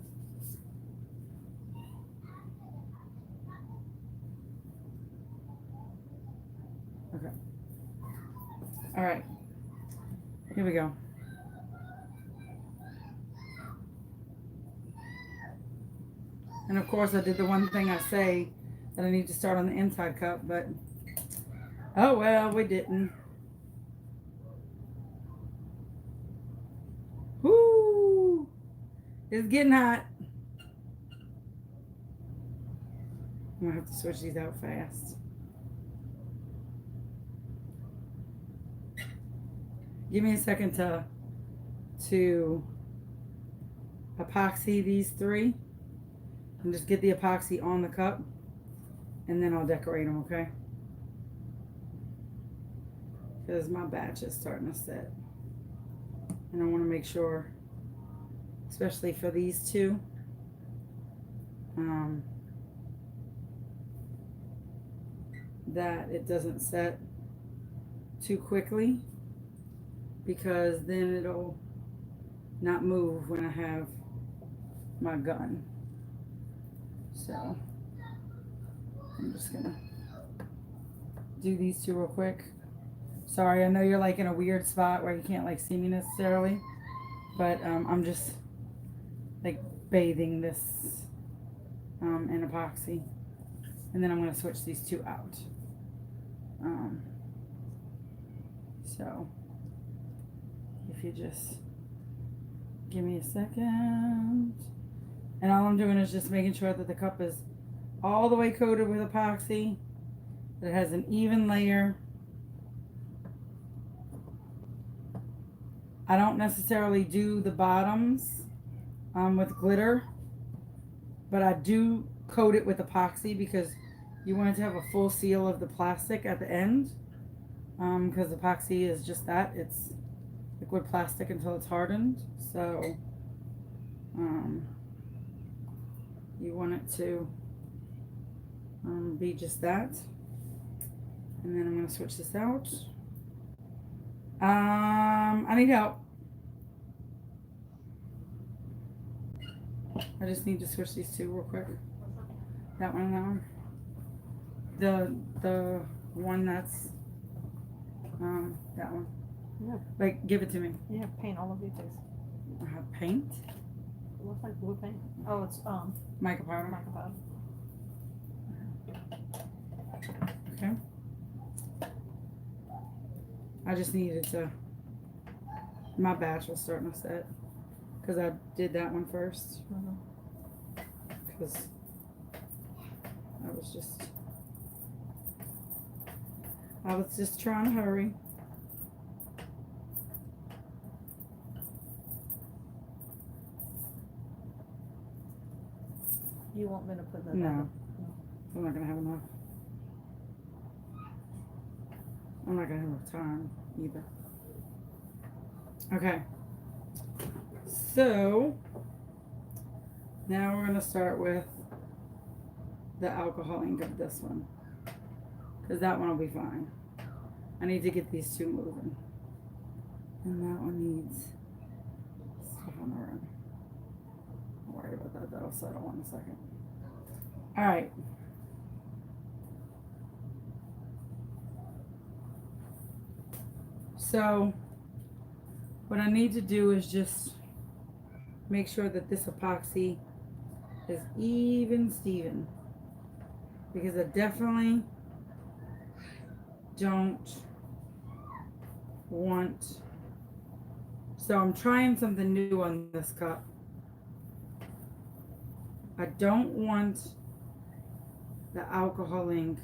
Okay. All right. Here we go. And of course I did the one thing I say that I need to start on the inside cup, but oh well, we didn't. Whoo! It's getting hot. I'm gonna have to switch these out fast. Give me a second to epoxy these three. And just get the epoxy on the cup. And then I'll decorate them, okay? Because my batch is starting to set. And I want to make sure, especially for these two, that it doesn't set too quickly. Because then it'll not move when I have my gun. So I'm just gonna do these two real quick. Sorry, I know you're like in a weird spot where you can't like see me necessarily, but I'm just like bathing this in epoxy, and then I'm gonna switch these two out. So if you just give me a second. And all I'm doing is just making sure that the cup is all the way coated with epoxy. That it has an even layer. I don't necessarily do the bottoms with glitter. But I do coat it with epoxy because you want it to have a full seal of the plastic at the end. Because epoxy is just that. It's liquid plastic until it's hardened. So, you want it to be just that. And then I'm going to switch this out. I need help. I just need to switch these two real quick. That one and that one. The one that's that one. Yeah. Like, give it to me. Yeah, paint all of these things. I have paint, It looks like blue paint. Oh, it's mica powder. mica powder. Okay. I just needed to. My batch was starting to set because I did that one first. Because I was just trying to hurry. You want me to put that No, on? I'm not gonna have enough. I'm not gonna have enough time either. Okay. So now we're gonna start with the alcohol ink of this one, because that one will be fine. I need to get these two moving, and that one needs stuff on the rim. Don't worry about that, that'll settle in a second. All right. So what I need to do is just make sure that this epoxy is even Steven, because I definitely don't want, so I'm trying something new on this cup. I don't want the alcohol ink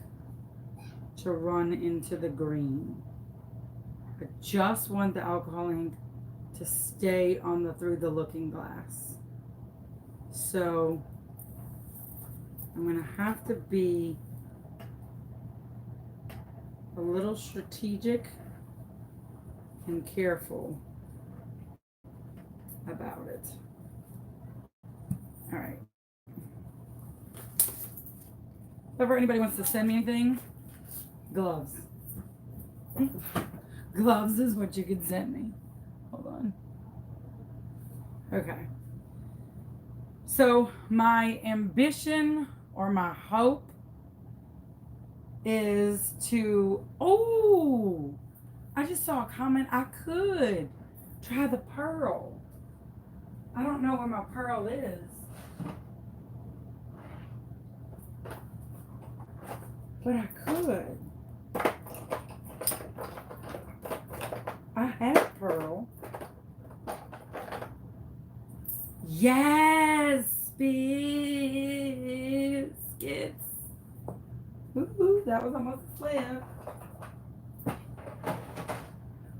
to run into the green. I just want the alcohol ink to stay on the through the looking glass. So I'm gonna have to be a little strategic and careful about it. All right. If ever anybody wants to send me anything, gloves. Gloves is what you could send me. Hold on. Okay. So my ambition or my hope is to, oh, I just saw a comment. I could try the pearl. I don't know where my pearl is. But I could. I have pearl. Yes, biscuits. Ooh, that was almost a slip.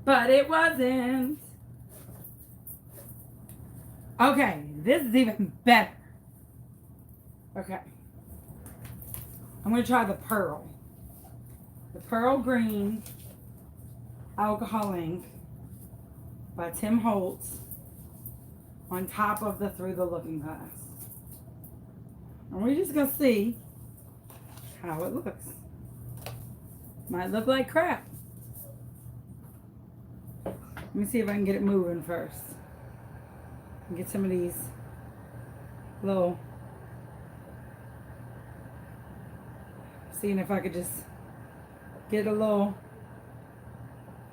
But it wasn't. Okay, this is even better. Okay. I'm going to try the pearl. The Pearl Green Alcohol Ink by Tim Holtz on top of the Through the Looking Glass. And we're just going to see how it looks. Might look like crap. Let me see if I can get it moving first. Get some of these little, seeing if I could just get a little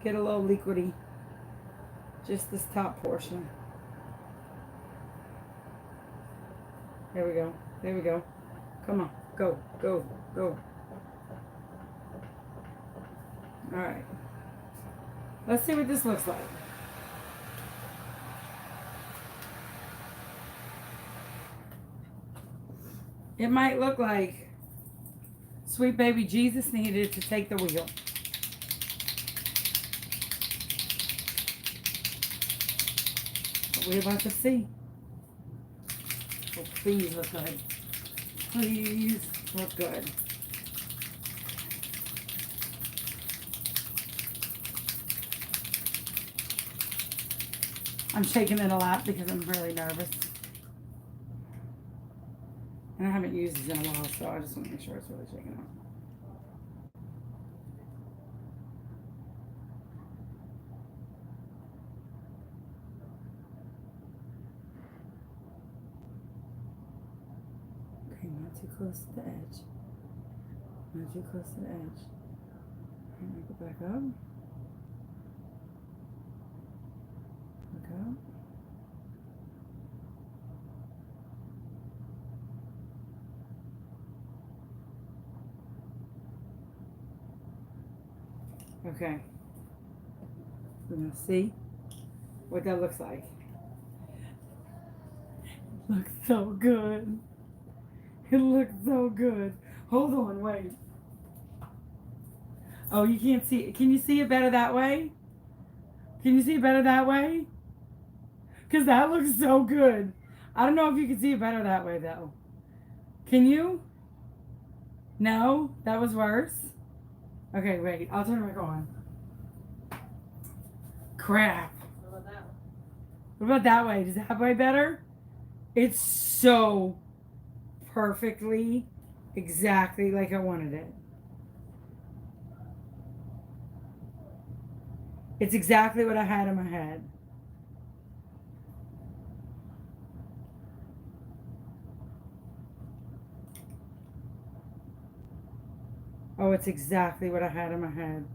liquidy, just this top portion. There we go. There we go. Come on. Go, go, go. All right. Let's see what this looks like. It might look like sweet baby Jesus needed to take the wheel. But we're about to see. Oh, please look good. Please look good. I'm shaking it a lot because I'm really nervous. And I haven't used this in a while, so I just want to make sure it's really shaking out. Okay, not too close to the edge. Not too close to the edge. And go back up. Look up. Okay. Now see what that looks like. Looks so good. It looks so good. Hold on, wait. Oh, you can't see it. Can you see it better that way? Can you see it better that way? Because that looks so good. I don't know if you can see it better that way, though. Can you? No? That was worse? Okay, wait. I'll turn it back on. Crap. What about that one? What about that way? Is that way better? It's so perfectly exactly like I wanted it. It's exactly what I had in my head. Oh, it's exactly what I had in my head.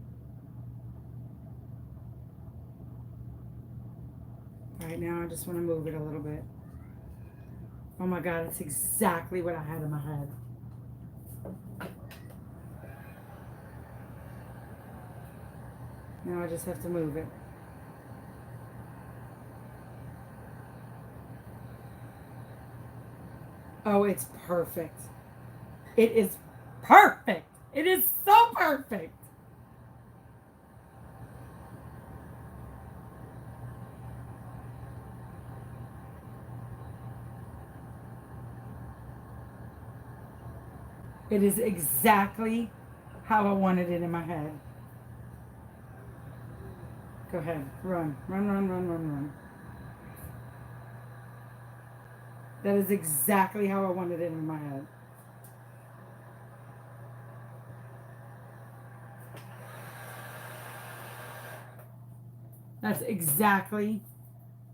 Right now, I just want to move it a little bit. Oh my God, it's exactly what I had in my head. Now I just have to move it. Oh, it's perfect. It is perfect. It is so perfect. It is exactly how I wanted it in my head. Go ahead. Run. Run, run, run, run, run. That is exactly how I wanted it in my head. That's exactly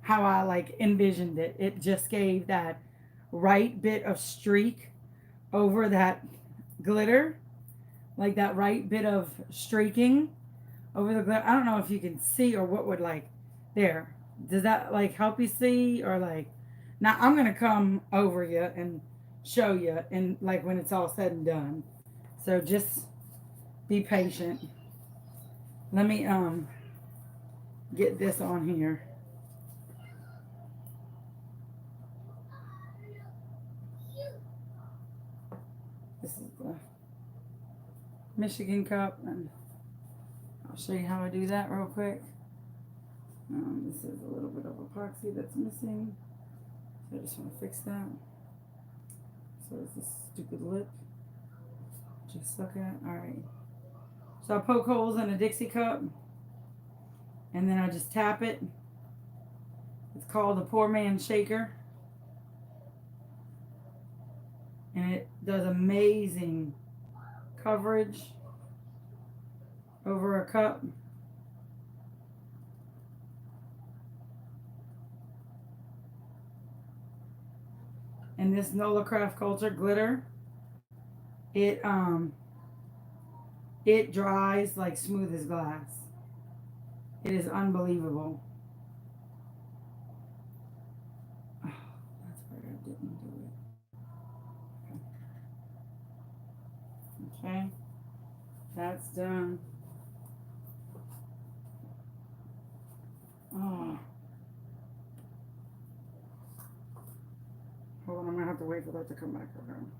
how I like envisioned it. It just gave that right bit of streak over that glitter, like that right bit of streaking over the glitter. I don't know if you can see or what would like there. Does that like help you see or like now I'm gonna come over you and show you and like when it's all said and done. So just be patient. Let me get this on here. This is the Michigan cup, and I'll show you how I do that real quick. This is a little bit of epoxy that's missing, so I just want to fix that. So is this stupid lip just suck at? All right. So I poke holes in a Dixie cup, and then I just tap it. It's called the Poor Man's Shaker, and it does amazing coverage over a cup. And this Nola Craft Culture glitter, it dries like smooth as glass. It is unbelievable. Oh, that's where I didn't do it. Okay, that's done. Oh. Hold on, I'm gonna have to wait for that to come back around.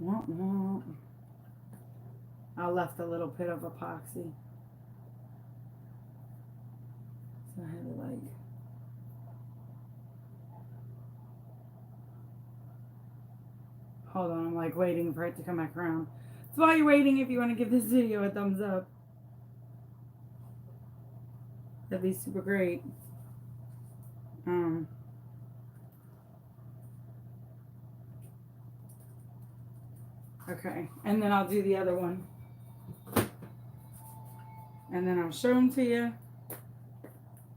Womp womp. I left a little bit of epoxy. So I had to like hold on, I'm like waiting for it to come back around. So while you're waiting, if you want to give this video a thumbs up, that'd be super great. Okay, and then I'll do the other one. And then I'll show them to you.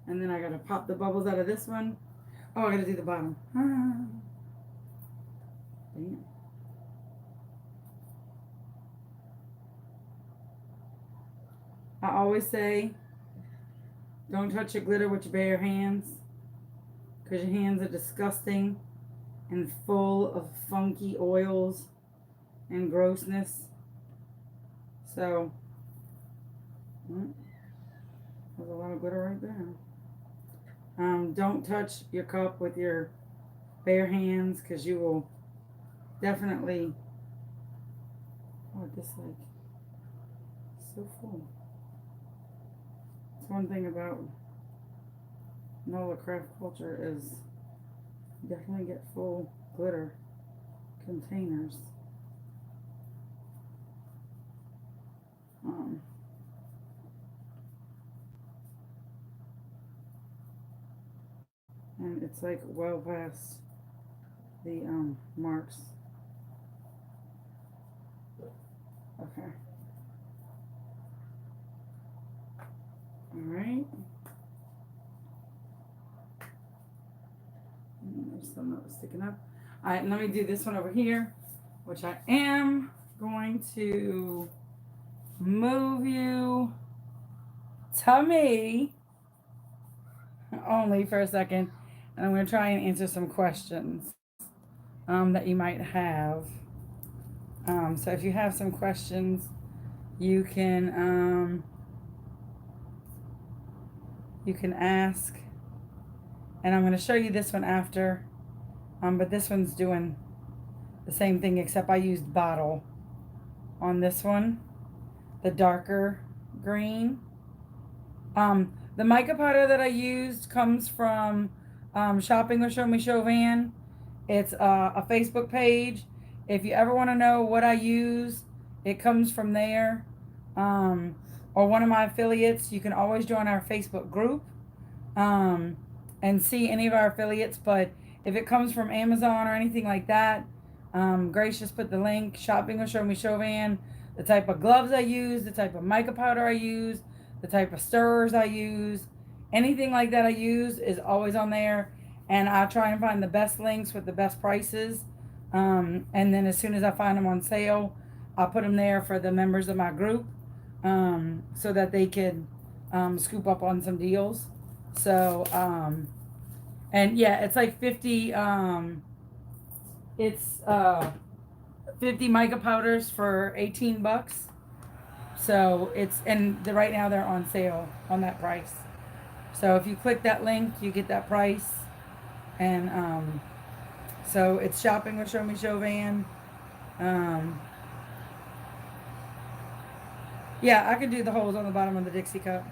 And then I gotta pop the bubbles out of this one. Oh, I gotta do the bottom. Damn. I always say, don't touch your glitter with your bare hands, because your hands are disgusting and full of funky oils and grossness. So, Mm, there's a lot of glitter right there. Don't touch your cup with your bare hands because you will definitely. Oh, this like so full. It's one thing about NOLA craft culture is you definitely get full glitter containers. Um, and it's like well past the marks. Okay. All right. There's some that was sticking up. All right, let me do this one over here, which I am going to move you to me only for a second, and I'm going to try and answer some questions that you might have. So if you have some questions, you can ask, and I'm going to show you this one after. But this one's doing the same thing except I used bottle on this one, the darker green. The mica powder that I used comes from Shopping with Show Me Chauvin. It's a Facebook page. If you ever want to know what I use, it comes from there. Um, or one of my affiliates. You can always join our Facebook group and see any of our affiliates. But if it comes from Amazon or anything like that, Grace just put the link. Shopping with Show Me Chauvin. The type of gloves I use, the type of mica powder I use, the type of stirrers I use, anything like that I use is always on there. And I try and find the best links with the best prices. And then as soon as I find them on sale, I'll put them there for the members of my group so that they could scoop up on some deals. So, and yeah, it's like 50, it's 50 mica powders for 18 bucks. So it's, and right now they're on sale on that price. So if you click that link, you get that price. And so it's Shopping with Show Me Chauvin. Yeah, I can do the holes on the bottom of the Dixie cup.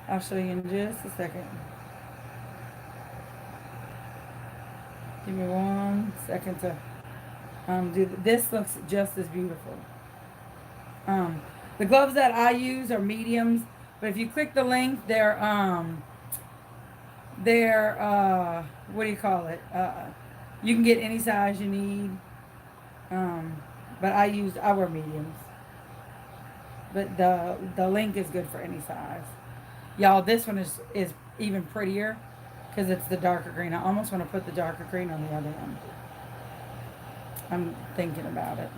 I'll show you in just a second. Give me 1 second to this looks just as beautiful. The gloves that I use are mediums, but if you click the link, they're what do you call it? You can get any size you need. But I wear mediums. But the link is good for any size. Y'all, this one is even prettier because it's the darker green. I almost want to put the darker green on the other one. I'm thinking about it.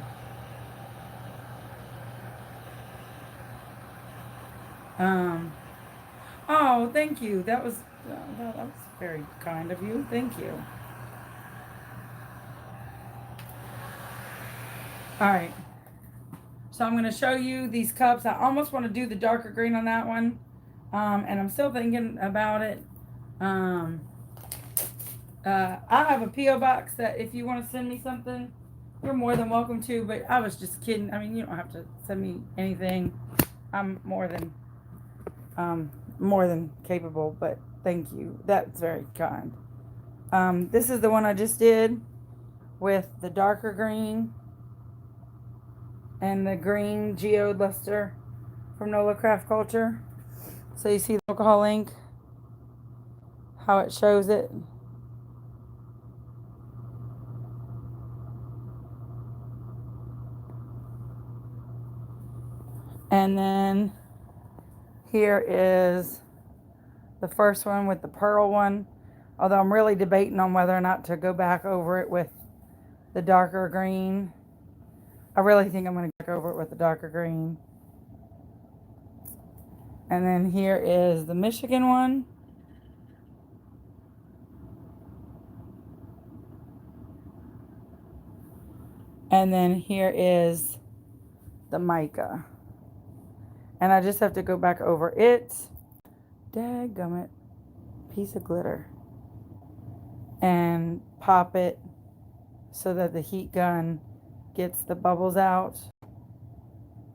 Oh, thank you. That was very kind of you. Thank you. All right. So I'm going to show you these cups. I almost want to do the darker green on that one. And I'm still thinking about it. I have a P.O. box that if you want to send me something, you're more than welcome to. But I was just kidding. I mean, you don't have to send me anything. I'm more than capable. But thank you. That's very kind. This is the one I just did with the darker green and the green geode luster from NOLA Craft Culture. So you see the alcohol ink, how it shows it. And then here is the first one with the pearl one. Although I'm really debating on whether or not to go back over it with the darker green. I really think I'm going to go over it with the darker green. And then here is the Michigan one. And then here is the mica. And I just have to go back over it. Dadgummit. Piece of glitter. And pop it so that the heat gun gets the bubbles out.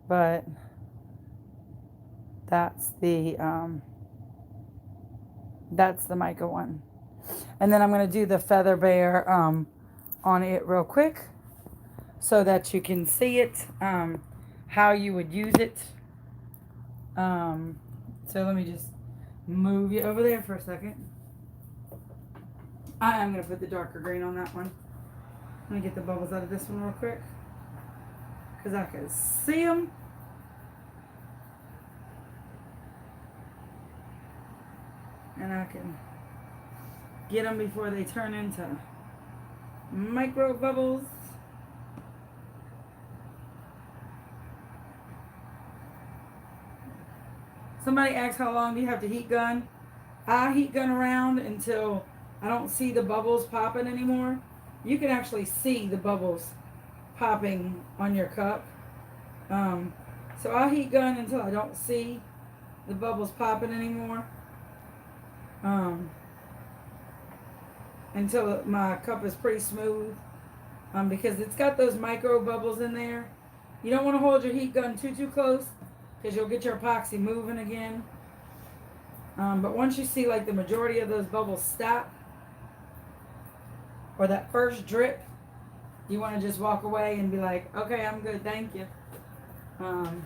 But that's the mica one. And then I'm going to do the Feather Bear on it real quick so that you can see it, how you would use it. So let me just move you over there for a second. I am going to put the darker green on that one. Let me get the bubbles out of this one real quick because I can see them. And I can get them before they turn into micro bubbles. Somebody asked how long do you have to heat gun? I heat gun around until I don't see the bubbles popping anymore. You can actually see the bubbles popping on your cup. So I'll heat gun until I don't see the bubbles popping anymore. Until my cup is pretty smooth. Because it's got those micro bubbles in there. You don't want to hold your heat gun too close because you'll get your epoxy moving again. But once you see like the majority of those bubbles stop, or that first drip, you want to just walk away and be like, okay, I'm good, thank you. And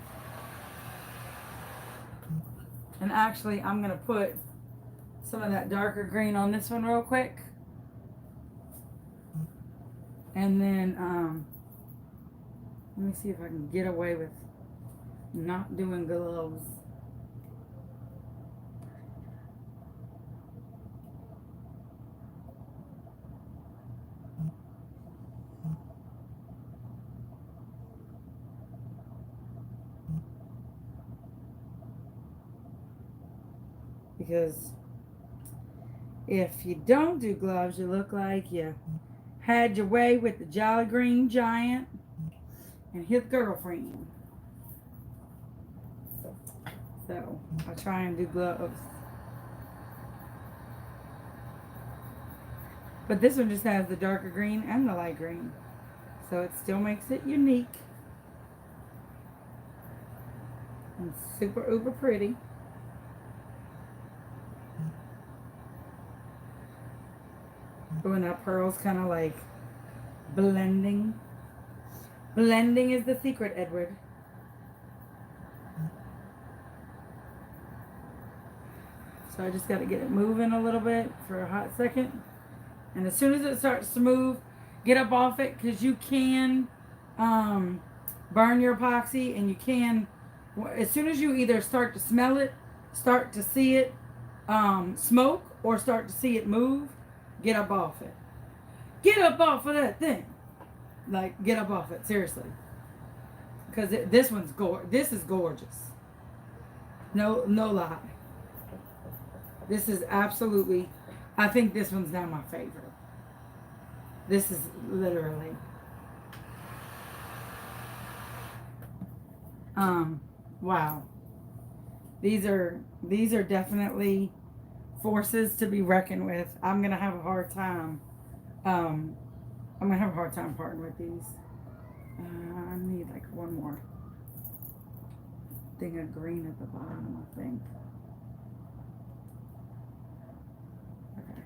actually, I'm going to put some of that darker green on this one real quick. And then, let me see if I can get away with not doing gloves. Because if you don't do gloves, you look like you had your way with the Jolly Green Giant and his girlfriend. So I'll try and do gloves. But this one just has the darker green and the light green. So it still makes it unique. And super uber pretty. When that pearl's kind of like blending. Blending is the secret, Edward. So I just got to get it moving a little bit for a hot second. And as soon as it starts to move, get up off it because you can burn your epoxy, and you can, as soon as you either start to smell it, start to see it smoke, or start to see it move, get up off it. Get up off of that thing. Like, get up off it, seriously. Because this one's this is gorgeous. No lie. This is absolutely, I think this one's now my favorite. This is literally. Wow. These are definitely forces to be reckoned with. I'm gonna have a hard time. I'm gonna have a hard time parting with these. I need like one more thing of green at the bottom, I think. Okay.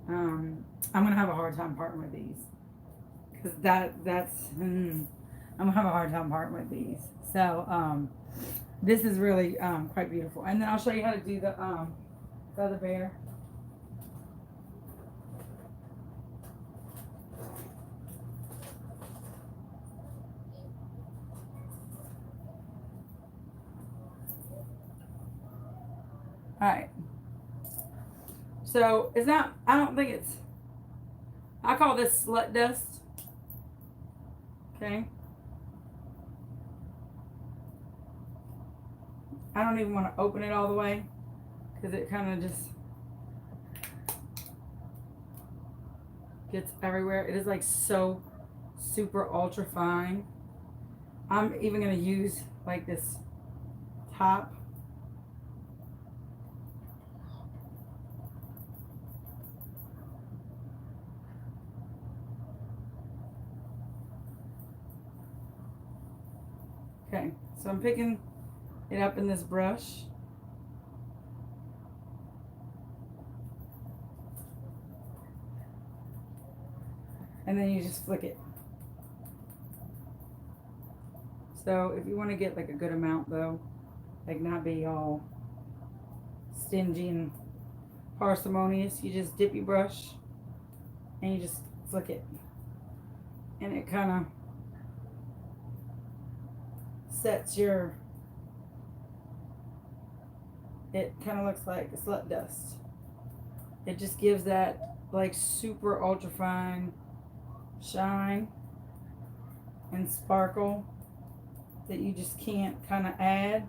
I'm gonna have a hard time parting with these because I'm gonna have a hard time parting with these. So this is really quite beautiful. And then I'll show you how to do the Feather Bear. Alright. So it's not, I don't think it's, I call this slut dust. Okay. I don't even want to open it all the way because it kind of just gets everywhere. It is like so super ultra fine. I'm even going to use like this pop. Okay, so I'm picking it up in this brush. And then you just flick it. So if you want to get like a good amount though, like not be all stingy and parsimonious, you just dip your brush and you just flick it. And it kind of sets your, it kind of looks like slut dust. It just gives that like super ultra fine shine and sparkle that you just can't kind of add.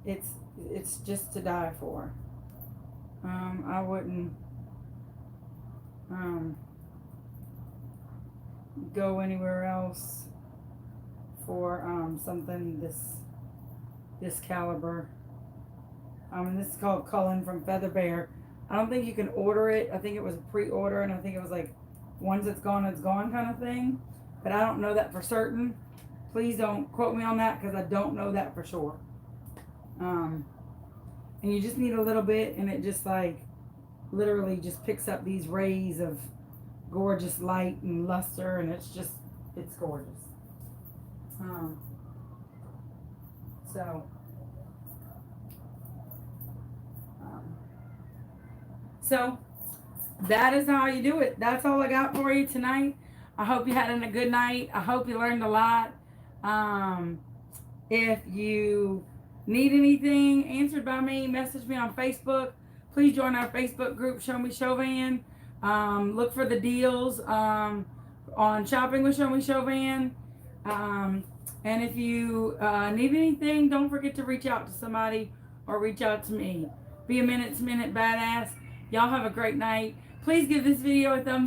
It's just to die for. I wouldn't go anywhere else for something this caliber. This is called Cullen from Feather Bear. I don't think you can order it. I think it was a pre-order, and I think it was like once it's gone kind of thing. But I don't know that for certain. Please don't quote me on that because I don't know that for sure. And you just need a little bit, and it just like literally just picks up these rays of gorgeous light and luster, and it's gorgeous. So that is how you do it. That's all I got for you tonight. I hope you had a good night. I hope you learned a lot. If you need anything answered by me, message me on Facebook. Please join our Facebook group, Show Me Chauvin. Look for the deals on shopping with Show Me Chauvin. And if you need anything, don't forget to reach out to somebody or reach out to me. Be a minute to minute badass. Y'all have a great night. Please give this video a thumbs